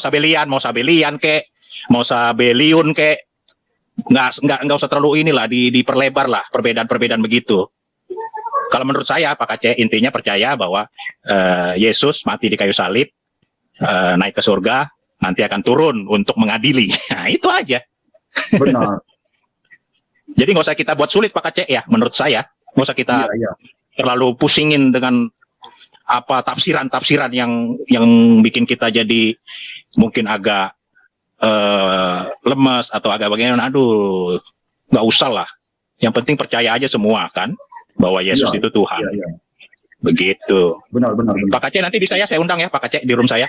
Sabelian, mau Sabelian kek, mau Sabeliun kek. Nggak usah terlalu inilah diperlebar lah perbedaan begitu. Kalau menurut saya Pak Aceh intinya percaya bahwa Yesus mati di kayu salib, naik ke surga, nanti akan turun untuk mengadili. Nah itu aja. Benar. Jadi nggak usah kita buat sulit Pak Aceh ya, menurut saya nggak usah kita terlalu pusingin dengan tafsiran yang bikin kita jadi mungkin agak lemes atau agak bagaimana. Aduh, nggak usah lah. Yang penting percaya aja semua kan bahwa Yesus itu Tuhan. Begitu. Benar. Pak Aceh nanti bisa ya saya undang ya Pak Aceh di room saya.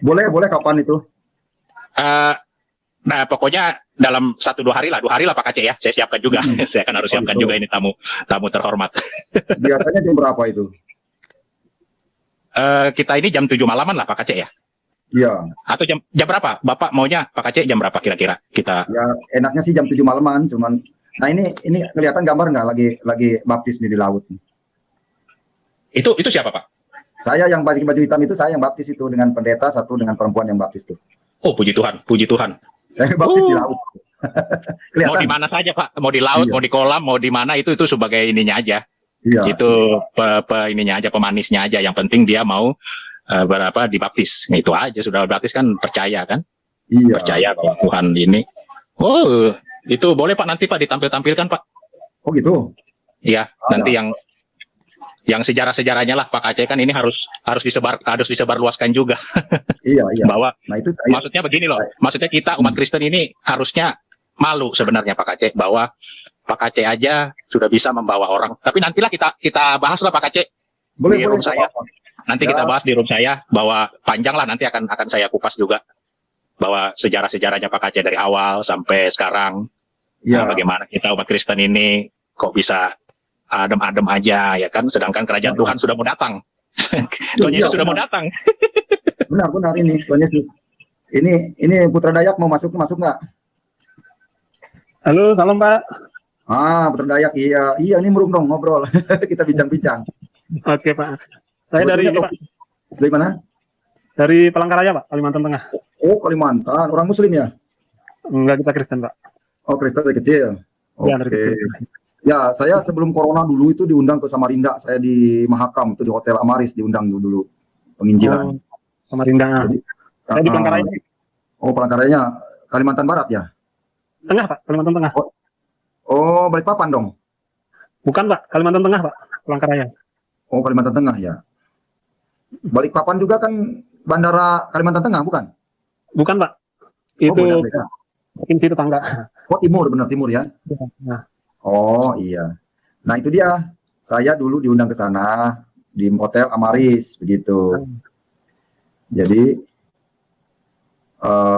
Boleh kapan itu? Nah pokoknya dalam 1-2 hari lah, 2 hari lah Pak Aceh ya. Saya siapkan juga. Saya kan harus siapkan juga ini tamu terhormat. Biasanya jam berapa itu? Kita ini jam 7 malaman lah Pak Aceh ya. Iya. Atau jam berapa? Bapak maunya Pak Aceh jam berapa kira-kira kita? Ya enaknya sih jam 7 malaman, cuman nah ini kelihatan gambar nggak lagi baptis nih di laut. Itu siapa Pak? Saya yang baju hitam itu, saya yang baptis itu dengan pendeta satu dengan perempuan yang baptis tuh. Oh puji Tuhan. Saya baptis di laut. Mau di mana saja Pak? Mau di laut, mau di kolam, mau di mana itu sebagai ininya aja. Iya. Itu ininya aja, pemanisnya aja. Yang penting dia mau dibaptis. Itu aja, sudah baptis kan percaya kan? Iya. Percaya bahwa Tuhan ini. Oh, itu boleh Pak nanti Pak ditampilkan Pak. Oh gitu. Iya, nanti yang sejarah-sejarahnya lah Pak Aceh kan ini harus disebarluaskan juga. Iya. Bahwa itu maksudnya begini loh. Maksudnya kita umat Kristen ini harusnya malu sebenarnya Pak Aceh bahwa Pak Aceh aja sudah bisa membawa orang. Tapi nantilah kita bahas lah Pak Aceh di room saya. Nanti kita bahas di room saya bahwa panjang lah, nanti akan saya kupas juga. bahwa sejarah-sejarahnya Pak Aceh dari awal sampai sekarang. Ya, Bagaimana kita umat Kristen ini kok bisa adem-adem aja ya kan, sedangkan kerajaan Tuhan sudah mau datang. Tuhan Yesus sudah mau datang. benar ini Tuhan Yesus. Ini Putra Dayak mau masuk nggak? Halo, salam Pak. Putra Dayak, iya ini murung dong ngobrol. Kita bincang-bincang. Oke Pak. Saya dari ini Pak, Dari mana? dari Palangkaraya Pak, Kalimantan Tengah. Oh, Kalimantan, orang Muslim ya? Enggak, kita Kristen Pak. Oh, Kristen dari kecil. Oke. Ya, dari kecil. Ya, saya sebelum corona dulu itu diundang ke Samarinda. Saya di Mahakam, itu di Hotel Amaris diundang dulu penginjilan. Oh, Samarinda. Jadi, Saya di Palangkaraya. Oh, Palangkarayanya Kalimantan Barat ya? Tengah Pak, Kalimantan Tengah. Oh, Balikpapan dong? Bukan Pak, Kalimantan Tengah Pak, Palangkaraya. Oh, Kalimantan Tengah ya. Balikpapan juga kan bandara Kalimantan Tengah, bukan? Bukan Pak, Oh, itu beda. provinsi tetangga. Oh, timur, benar timur ya? Nah, Oh, iya. Nah, itu dia. Saya dulu diundang ke sana di Hotel Amaris, begitu. Jadi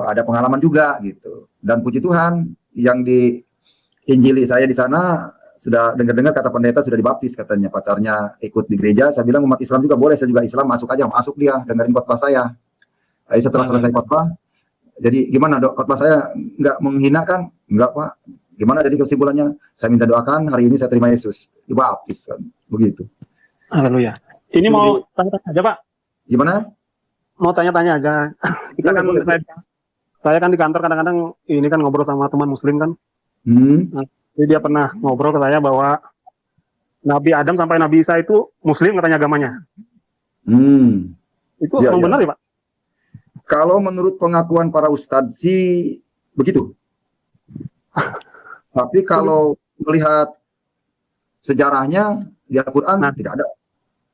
ada pengalaman juga gitu. Dan puji Tuhan yang di Injili saya di sana sudah dengar-dengar kata pendeta sudah dibaptis katanya, pacarnya ikut di gereja. Saya bilang umat Islam juga boleh, saya juga Islam, masuk aja, masuk dia dengerin khotbah saya. Setelah selesai khotbah, jadi gimana dok, khotbah saya nggak menghina kan? Enggak Pak. Gimana jadi kesimpulannya? Saya minta doakan hari ini saya terima Yesus, dibaptis kan, begitu. haleluya. Ini mau tanya-tanya aja Pak, Gimana? mau tanya-tanya aja. Kita kan, Boleh. saya kan di kantor kadang-kadang ini kan ngobrol sama teman Muslim kan. Hmm. Jadi dia pernah ngobrol ke saya bahwa Nabi Adam sampai Nabi Isa itu Muslim katanya agamanya. Hmm. Itu Ya, memang ya. benar ya Pak? Kalau menurut pengakuan para ustadz sih begitu. Tapi kalau melihat sejarahnya di Al-Quran Nah, tidak ada.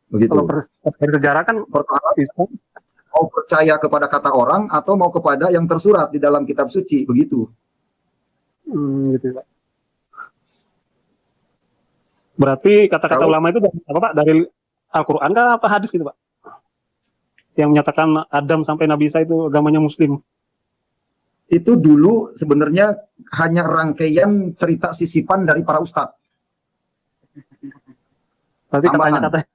Begitu. Kalau dari sejarah kan Pertama, Islam, mau percaya kepada kata orang atau mau kepada yang tersurat di dalam kitab suci, begitu. gitu ya Pak. Berarti kata-kata Kalau- ulama itu dari apa Pak? Dari Al-Quran kah apa hadis gitu Pak? Yang menyatakan Adam sampai Nabi Isa itu agamanya Muslim. Itu dulu sebenarnya hanya rangkaian cerita sisipan dari para ustadz. Berarti Tambahan. katanya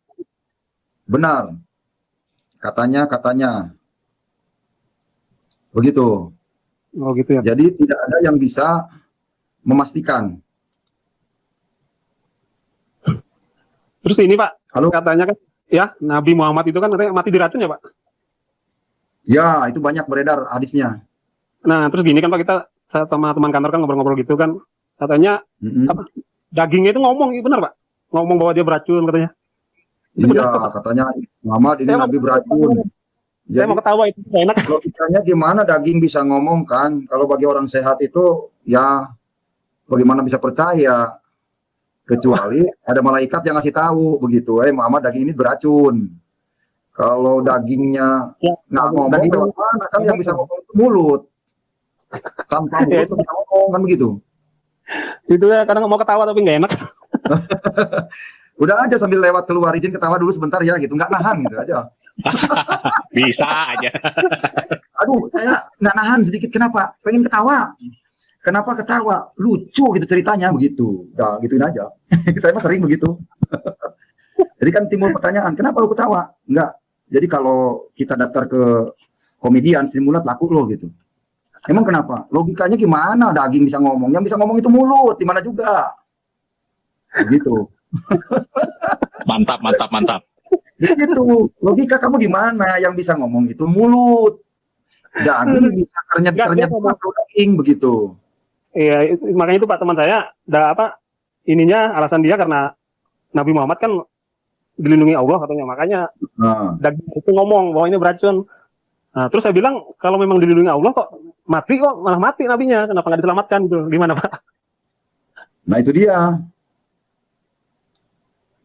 Benar. Katanya. Begitu. oh gitu ya. Jadi tidak ada yang bisa memastikan. Terus ini Pak, Halo? katanya kan ya Nabi Muhammad itu kan katanya mati diracun ya Pak. Ya, itu banyak beredar hadisnya. Nah terus gini kan Pak, kita sama teman kantor kan ngobrol-ngobrol gitu kan, katanya Mm-mm. apa, dagingnya itu ngomong, benar Pak? Ngomong bahwa dia beracun katanya. Itu Iya, benar, Pak? katanya Muhammad ini Saya Nabi mau- beracun. Saya mau Jadi ketawa itu nggak enak. logikanya gimana daging bisa ngomong kan? Kalau bagi orang sehat itu ya bagaimana bisa percaya? Kecuali ada malaikat yang ngasih tahu begitu. Muhammad daging ini beracun. Kalau dagingnya Ya, nggak ngomong daging- lewat mana kan yang bisa ngomong itu mulut. Tanpa Ya, mulut itu. bisa ngomong kan begitu. Itu ya kadang mau ketawa tapi nggak enak. Udah aja sambil lewat keluar izin ketawa dulu sebentar ya gitu. Nggak nahan gitu aja. Bisa aja. Aduh, saya nggak nahan sedikit. Kenapa? Pengen ketawa. Kenapa ketawa? Lucu gitu ceritanya begitu. Udah gituin aja. Saya mah sering begitu. Jadi kan timbul pertanyaan, kenapa lu ketawa? Enggak. Jadi kalau kita daftar ke komedian, stimulat laku loh gitu. Emang kenapa? Logikanya gimana? Daging bisa ngomong. Yang bisa ngomong itu mulut. Di mana juga. Begitu. Mantap. Begitu. Logika kamu di mana? Yang bisa ngomong itu mulut. Daging bisa kernyat-kernyat Nggak, atau daging begitu. Iya, makanya itu Pak teman saya, ininya alasan dia karena Nabi Muhammad kan dilindungi Allah katanya, makanya Nah, daging itu ngomong bahwa ini beracun. Nah, terus saya bilang kalau memang dilindungi Allah kok malah mati nabinya, kenapa nggak diselamatkan gitu? Gimana Pak? nah itu dia.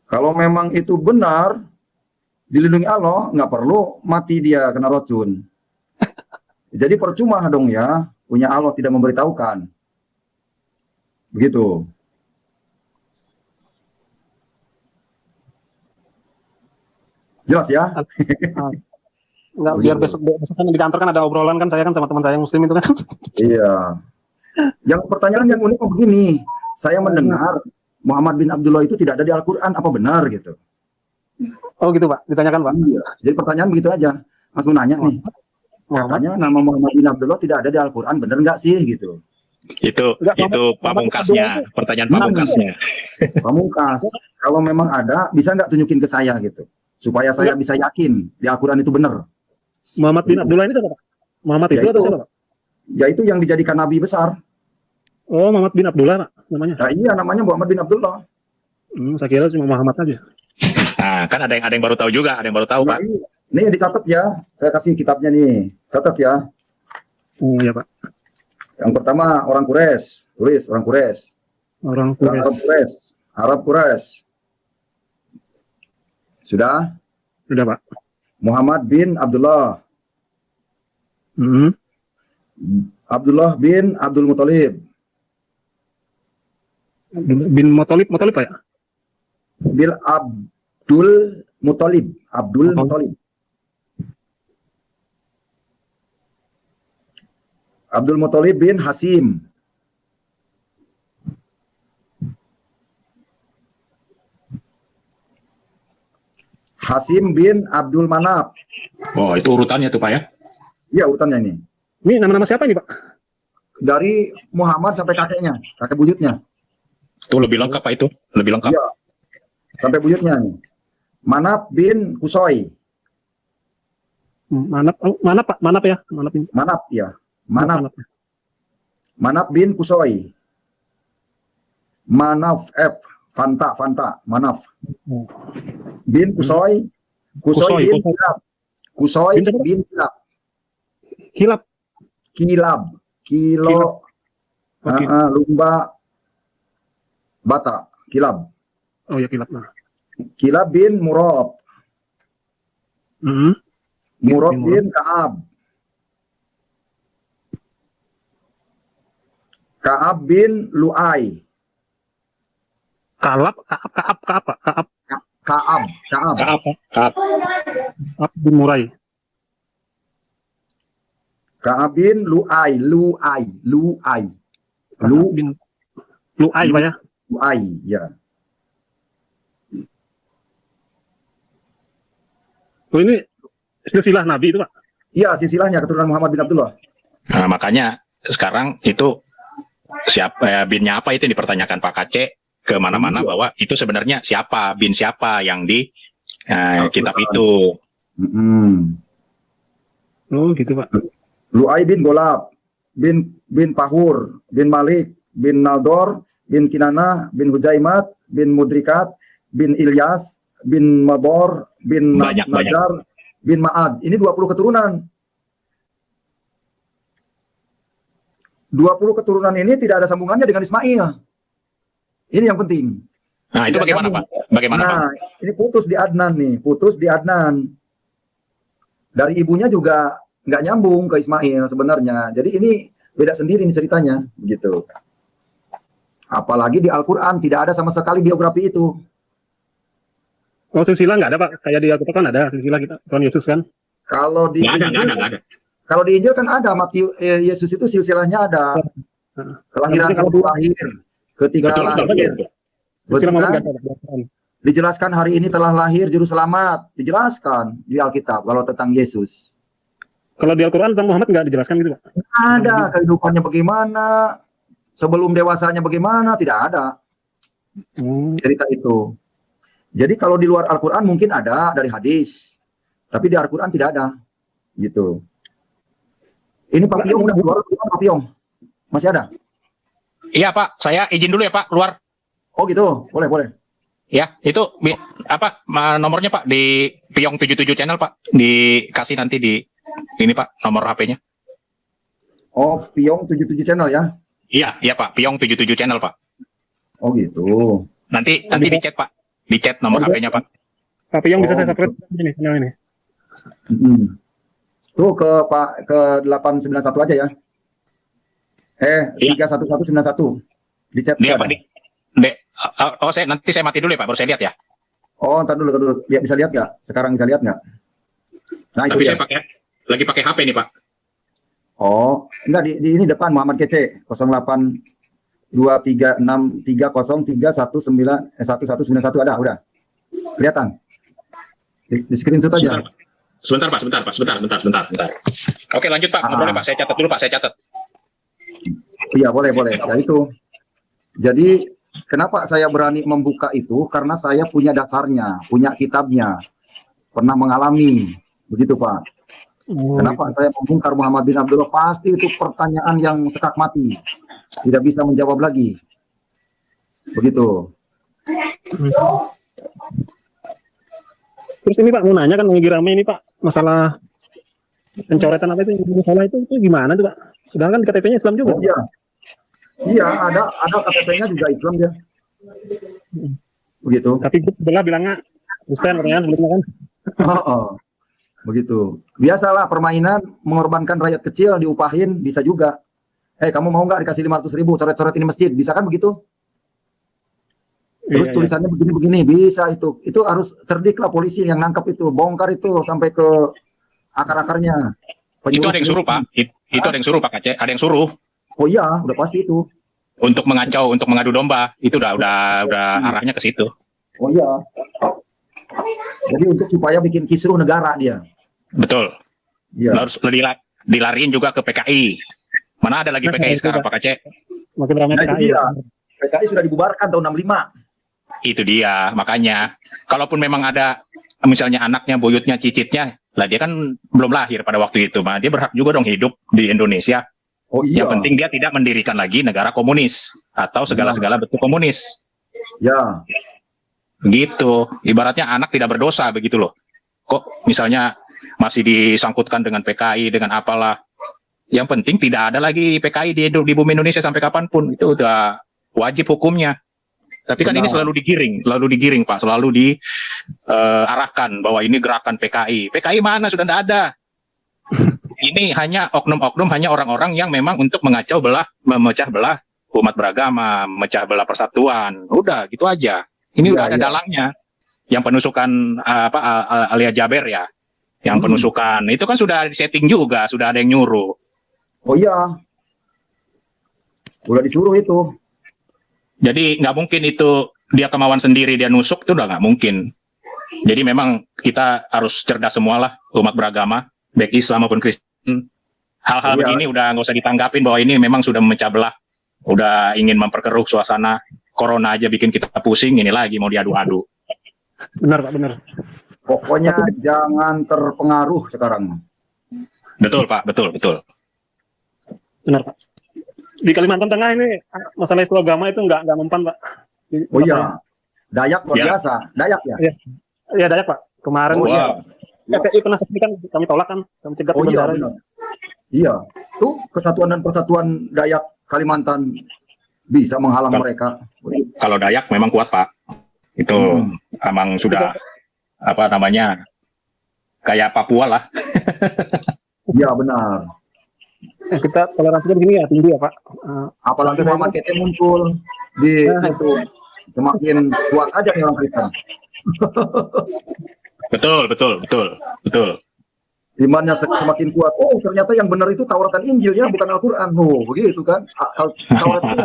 Kalau memang itu benar dilindungi Allah, nggak perlu mati dia kena racun. Jadi percuma dong ya, punya Allah tidak memberitahukan. Begitu. Jelas ya? Nggak, biar besok kan di kantor kan ada obrolan kan, saya kan sama teman saya yang muslim itu kan. Iya. Yang pertanyaan yang unik begini, saya mendengar Muhammad bin Abdullah itu tidak ada di Al-Quran, apa benar gitu? Oh gitu Pak, ditanyakan Pak. Iya. Jadi pertanyaan begitu aja. Mas mau nanya nih, katanya nama Muhammad bin Abdullah tidak ada di Al-Quran, benar nggak sih gitu? Itu pamungkasnya, pertanyaan pamungkasnya. Pamungkas, kalau memang ada, bisa nggak tunjukin ke saya gitu, supaya saya bisa yakin di Al-Quran itu benar. Muhammad bin Abdullah ini siapa Pak? Muhammad itu atau siapa Pak? Yaitu yang dijadikan nabi besar. Oh, Muhammad bin Abdullah Pak namanya. Nah, iya, namanya Muhammad bin Abdullah. Saya kira cuma Muhammad aja. Nah, kan ada yang baru tahu juga, ada yang baru tahu Pak. Nih dicatat ya, saya kasih kitabnya nih, catat ya. Oh iya Pak. Yang pertama orang Quraisy, tulis orang Quraisy. Orang Quraisy. Arab Quraisy. Sudah? Sudah Pak. Muhammad bin Abdullah. Abdullah bin Abdul Muthalib. Bin Muthalib Pak ya? Bil Abdul Muthalib. Abdul Muthalib. Abdul Muthalib bin Hasim. Hasim bin Abdul Manaf. Oh, itu urutannya tuh Pak ya? Iya, urutannya ini. Ini nama-nama siapa ini Pak? Dari Muhammad sampai kakeknya, kakek buyutnya. Itu lebih lengkap Pak itu, lebih lengkap. Iya. Sampai buyutnya nih. Manaf bin Kusoy. Manap Pak, Manap ya? Manaf ya. Manaf bin Kusoy. Manaf Fanta, Manaf. Bin Kusoy. Kusoy bin Kilab. Kusoy bin Kilab. Kilo. Lumba. Bata. Kilab. Oh ya, Kilab. Kilab bin Murad. Murad bin Ka'ab. Ka'ab bin Lu'ay. Ka'ab bin Murai. Ka'ab bin Lu'ay. Lu'ay Pak ya? Lu'ay, ya. Oh ini silsilah Nabi itu Pak? Iya, silsilahnya keturunan Muhammad bin Abdullah. Nah, makanya sekarang itu siapa binnya apa itu yang dipertanyakan Pak Kace kemana-mana bahwa itu sebenarnya bin siapa yang di kitab itu. Oh gitu Pak. Lu'ay bin Golab, bin Pahur, bin Malik, bin Nador, bin Kinana, bin Hujaimat, bin Mudrikat, bin Ilyas, bin Mador, bin Najar, bin Ma'ad. Ini 20 keturunan. 20 keturunan ini tidak ada sambungannya dengan Ismail. Ini yang penting. Nah, itu bagaimana Pak? Bagaimana Pak? Ini putus di Adnan nih, putus di Adnan. Dari ibunya juga nggak nyambung ke Ismail sebenarnya. Jadi ini beda sendiri nih ceritanya, begitu. Apalagi di Al-Quran tidak ada sama sekali biografi itu. Oh silsilah nggak ada Pak? Kayak di Alkitab kan ada silsilah kita Tuhan Yesus kan? Kalau di Nggak ada. Kalau di Injil kan ada, Yesus itu silsilahnya ada. Kelahiran sebelum lahir, ketika lahir. Dijelaskan hari ini telah lahir juru selamat, dijelaskan di Alkitab kalau tentang Yesus. Kalau di Al-Quran tentang Muhammad nggak dijelaskan gitu Pak? Ada kehidupannya bagaimana, sebelum dewasanya bagaimana, tidak ada cerita itu. Jadi kalau di luar Al-Quran mungkin ada dari hadis, tapi di Al-Quran tidak ada, gitu. Ini Pak Piong udah keluar, Pak Piong masih ada? Iya Pak, saya izin dulu ya Pak keluar. Oh gitu, boleh. Ya, itu nomornya Pak di Piong 77 channel Pak, dikasih nanti di ini Pak nomor HP-nya. Oh Piong 77 channel ya? Iya Pak, Piong 77 channel Pak. Oh gitu. Nanti di chat Pak. Di chat nomor HP-nya Pak. Pak Piong bisa saya subscribe ini. Tuh ke 891 aja ya. 31191 di chat. Dia Pak nanti saya mati dulu ya Pak, baru saya lihat ya. Oh, entar dulu. Bisa lihat nggak? Sekarang bisa lihat nggak? Nah, itu Tapi ya. saya pakai lagi pakai HP nih Pak. Oh, enggak di ini depan Muhammad Kece 08263033191191 ada, udah. Kelihatan. Di screenshot aja. Sebentar Pak. Sebentar. Oke, lanjut Pak. Boleh Pak, saya catat dulu Pak, saya catat. Iya, boleh. Ya itu. Jadi, kenapa saya berani membuka itu? Karena saya punya dasarnya, punya kitabnya. Pernah mengalami. Begitu, Pak. Kenapa saya membongkar Muhammad bin Abdullah? Pasti itu pertanyaan yang sekak mati. Tidak bisa menjawab lagi. Begitu. Terus ini Pak, mau nanya kan lagi rame ini Pak, masalah pencoretan apa itu, masalah itu gimana tuh Pak? Sedangkan KTP-nya Islam juga. Oh, iya. Iya, ada KTP-nya juga Islam dia. Begitu. Tapi sebelah bilangnya Kristen katanya sebelumnya kan. Begitu. Biasalah permainan mengorbankan rakyat kecil diupahin bisa juga. Kamu mau nggak dikasih 500.000 coret-coret ini masjid? Bisa kan begitu? Terus tulisannya begini-begini, bisa itu. Itu harus cerdik lah polisi yang nangkap itu, bongkar itu sampai ke akar-akarnya. Itu ada yang suruh Pak. Itu ada yang suruh Pak Kece, ada yang suruh. Oh iya, udah pasti itu. Untuk mengacau, untuk mengadu domba, itu udah arahnya ke situ. Oh iya. Jadi untuk supaya bikin kisruh negara dia. Betul. Iya. Harus dilariin juga ke PKI. Mana ada lagi PKI sekarang Pak Kece? Makin ramai PKI. Iya. PKI sudah dibubarkan tahun 65. Itu dia, makanya kalaupun memang ada misalnya anaknya, buyutnya, cicitnya, lah dia kan belum lahir pada waktu itu, dia berhak juga dong hidup di Indonesia. Oh iya. Yang penting dia tidak mendirikan lagi negara komunis atau segala-segala bentuk komunis. Ya. Gitu. Ibaratnya anak tidak berdosa begitu loh. Kok misalnya masih disangkutkan dengan PKI, dengan apalah. Yang penting tidak ada lagi PKI di bumi Indonesia sampai kapanpun. Itu udah wajib hukumnya. Tapi kan ini selalu digiring Pak, selalu diarahkan bahwa ini gerakan PKI. PKI mana, sudah tidak ada. Ini hanya oknum-oknum, hanya orang-orang yang memang untuk memecah belah umat beragama, memecah belah persatuan. Udah, gitu aja. Ini udah ada dalangnya. Yang penusukan Alia Jaber ya, yang penusukan itu kan sudah disetting juga, sudah ada yang nyuruh. Oh iya, udah disuruh itu. Jadi nggak mungkin itu dia kemauan sendiri, dia nusuk, itu udah nggak mungkin. Jadi memang kita harus cerdas semualah, umat beragama, baik Islam maupun Kristen. Hal-hal begini udah nggak usah ditanggapin bahwa ini memang sudah memecah belah, udah ingin memperkeruh suasana. Corona aja bikin kita pusing, ini lagi mau diadu-adu. Benar Pak, benar. Pokoknya jangan terpengaruh sekarang. Betul Pak, betul. Benar Pak. Di Kalimantan Tengah ini masalah isu agama itu nggak mempan Pak. Oh iya, Dayak luar biasa. Dayak ya? Iya Dayak Pak. Kemarin KPI pernah kan kami tolak kan, kami cegat di bandara. Iya, tuh kesatuan dan persatuan Dayak Kalimantan bisa menghalang mereka. Kalau Dayak memang kuat Pak. Itu emang sudah kayak Papua lah. Iya benar. Kita toleransinya begini ya, tinggi ya Pak. Apalagi Muhammad Kete muncul di itu, semakin kuat aja nih orang Kristen. Betul. Imannya semakin kuat. Oh ternyata yang benar itu Taurat dan Injil ya, bukan Al-Quran. Oh begitu kan? Taurat itu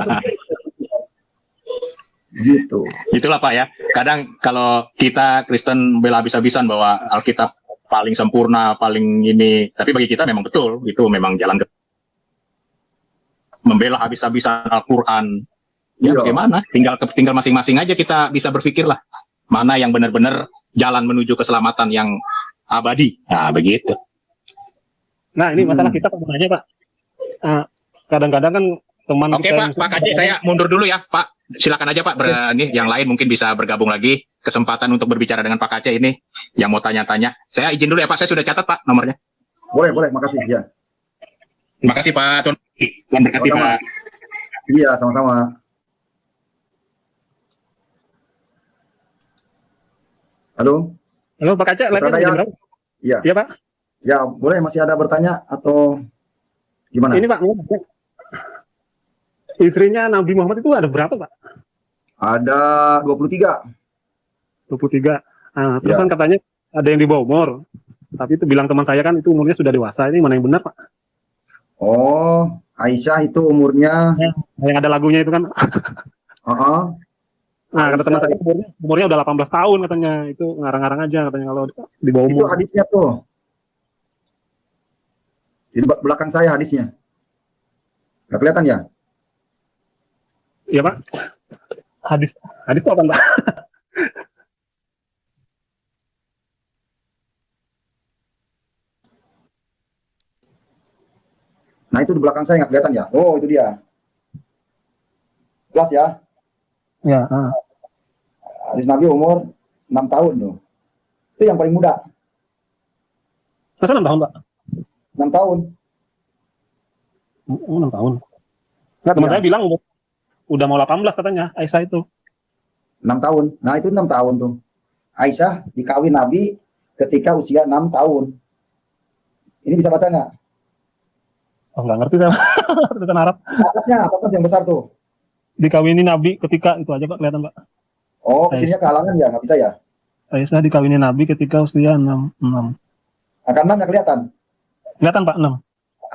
gitu. Itulah Pak ya. Kadang kalau kita Kristen bela habis-habisan bahwa Alkitab paling sempurna, paling ini, tapi bagi kita memang betul, itu memang jalan membela habis-habisan Al-Quran. Ya bagaimana? Tinggal masing-masing aja kita bisa berpikir lah mana yang benar-benar jalan menuju keselamatan yang abadi. Nah begitu. Nah ini masalah kita Pak, nanya Pak. Kadang-kadang kan teman Oke kita Pak Kacik, saya mundur dulu ya Pak. Silakan aja Pak. Nih yang lain mungkin bisa bergabung lagi. Kesempatan untuk berbicara dengan Pak Kacik ini yang mau tanya-tanya. Saya izin dulu ya Pak. Saya sudah catat Pak nomornya. Boleh. Makasih ya. Terima kasih Pak. Tuhan berkati Pak. Iya sama-sama. Halo Pak Kacik, lagi jam berapa? Iya Pak. Ya boleh, masih ada bertanya atau gimana? Ini Pak, istrinya Nabi Muhammad itu ada berapa Pak? Ada 23. 23. Terus kan katanya ada yang di bawah umur. Tapi itu bilang teman saya kan itu umurnya sudah dewasa. Ini mana yang benar, Pak? Oh, Aisyah itu umurnya, Yang ada lagunya itu kan. heeh, Nah, kata teman Aisyah, saya umurnya udah 18 tahun katanya. Itu ngarang-ngarang aja katanya kalau di bawah itu umur. hadisnya tuh. Di belakang saya hadisnya. Nggak kelihatan ya? Iya, Pak. Hadis itu apa, Pak? Nah, itu di belakang saya nggak kelihatan ya? Oh, itu dia. Jelas ya? Ya, Hadis Nabi umur 6 tahun tuh. Itu yang paling muda, masa 6 tahun, Pak? 6 tahun. Oh, 6 tahun. Nah, teman Iya. saya bilang udah mau 18 katanya, Aisyah itu. 6 tahun. Nah, itu 6 tahun tuh. Aisyah dikawin Nabi ketika usia 6 tahun. Ini bisa baca nggak? Oh, nggak ngerti saya. Tulisan Arab. Atasnya yang besar tuh. Dikawini Nabi ketika itu aja, Pak, kelihatan, Pak. Oh, kesininya kehalangan ya? Nggak bisa ya? Aisyah dikawini Nabi ketika usia 6. Angka 6 nggak kelihatan. Kelihatan, Pak, 6.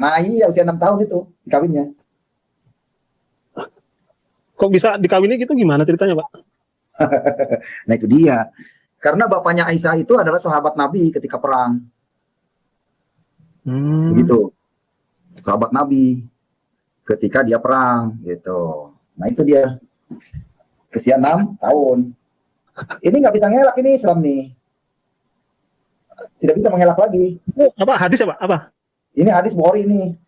Nah, iya usia 6 tahun itu dikawinnya. Kok bisa dikawini gitu, gimana ceritanya, Pak? Nah, itu dia. Karena bapaknya Aisyah itu adalah sahabat Nabi ketika perang. Begitu. Sahabat Nabi ketika dia perang gitu. Nah, itu dia. Usia 6 tahun. Ini nggak bisa ngelak ini Islam nih. Tidak bisa mengelak lagi. Itu apa hadis ya, Pak? Apa? Ini hadis Bukhari ini.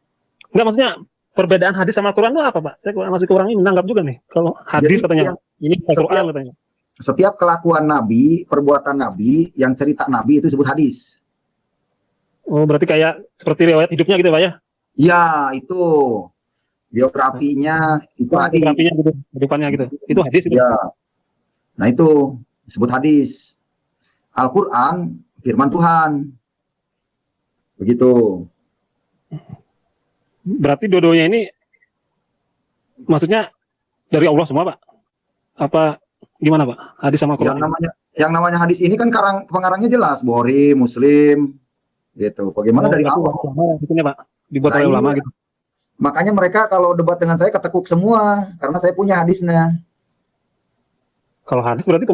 Enggak, maksudnya perbedaan hadis sama Quran itu apa, Pak? Saya masih kurang ini menanggap juga nih. Kalau hadis Jadi, katanya, ini Quran katanya. Setiap kelakuan Nabi, perbuatan Nabi, yang cerita Nabi itu disebut hadis. Oh, berarti kayak seperti riwayat hidupnya gitu, Pak ya? Ya, itu biografinya itu hadis. Biografinya gitu, kehidupannya gitu. Itu hadis itu. Ya. Nah, itu disebut hadis. Al-Qur'an firman Tuhan. Begitu. Berarti dua-duanya ini maksudnya dari Allah semua, Pak? Apa gimana, Pak? Hadis sama Quran. Yang namanya hadis ini kan pengarangnya jelas, Bukhari, Muslim, gitu. Bagaimana dari awal? Pak, dibuat Nah, oleh ini ulama gitu. Makanya mereka kalau debat dengan saya ketekuk semua karena saya punya hadisnya. Kalau hadis berarti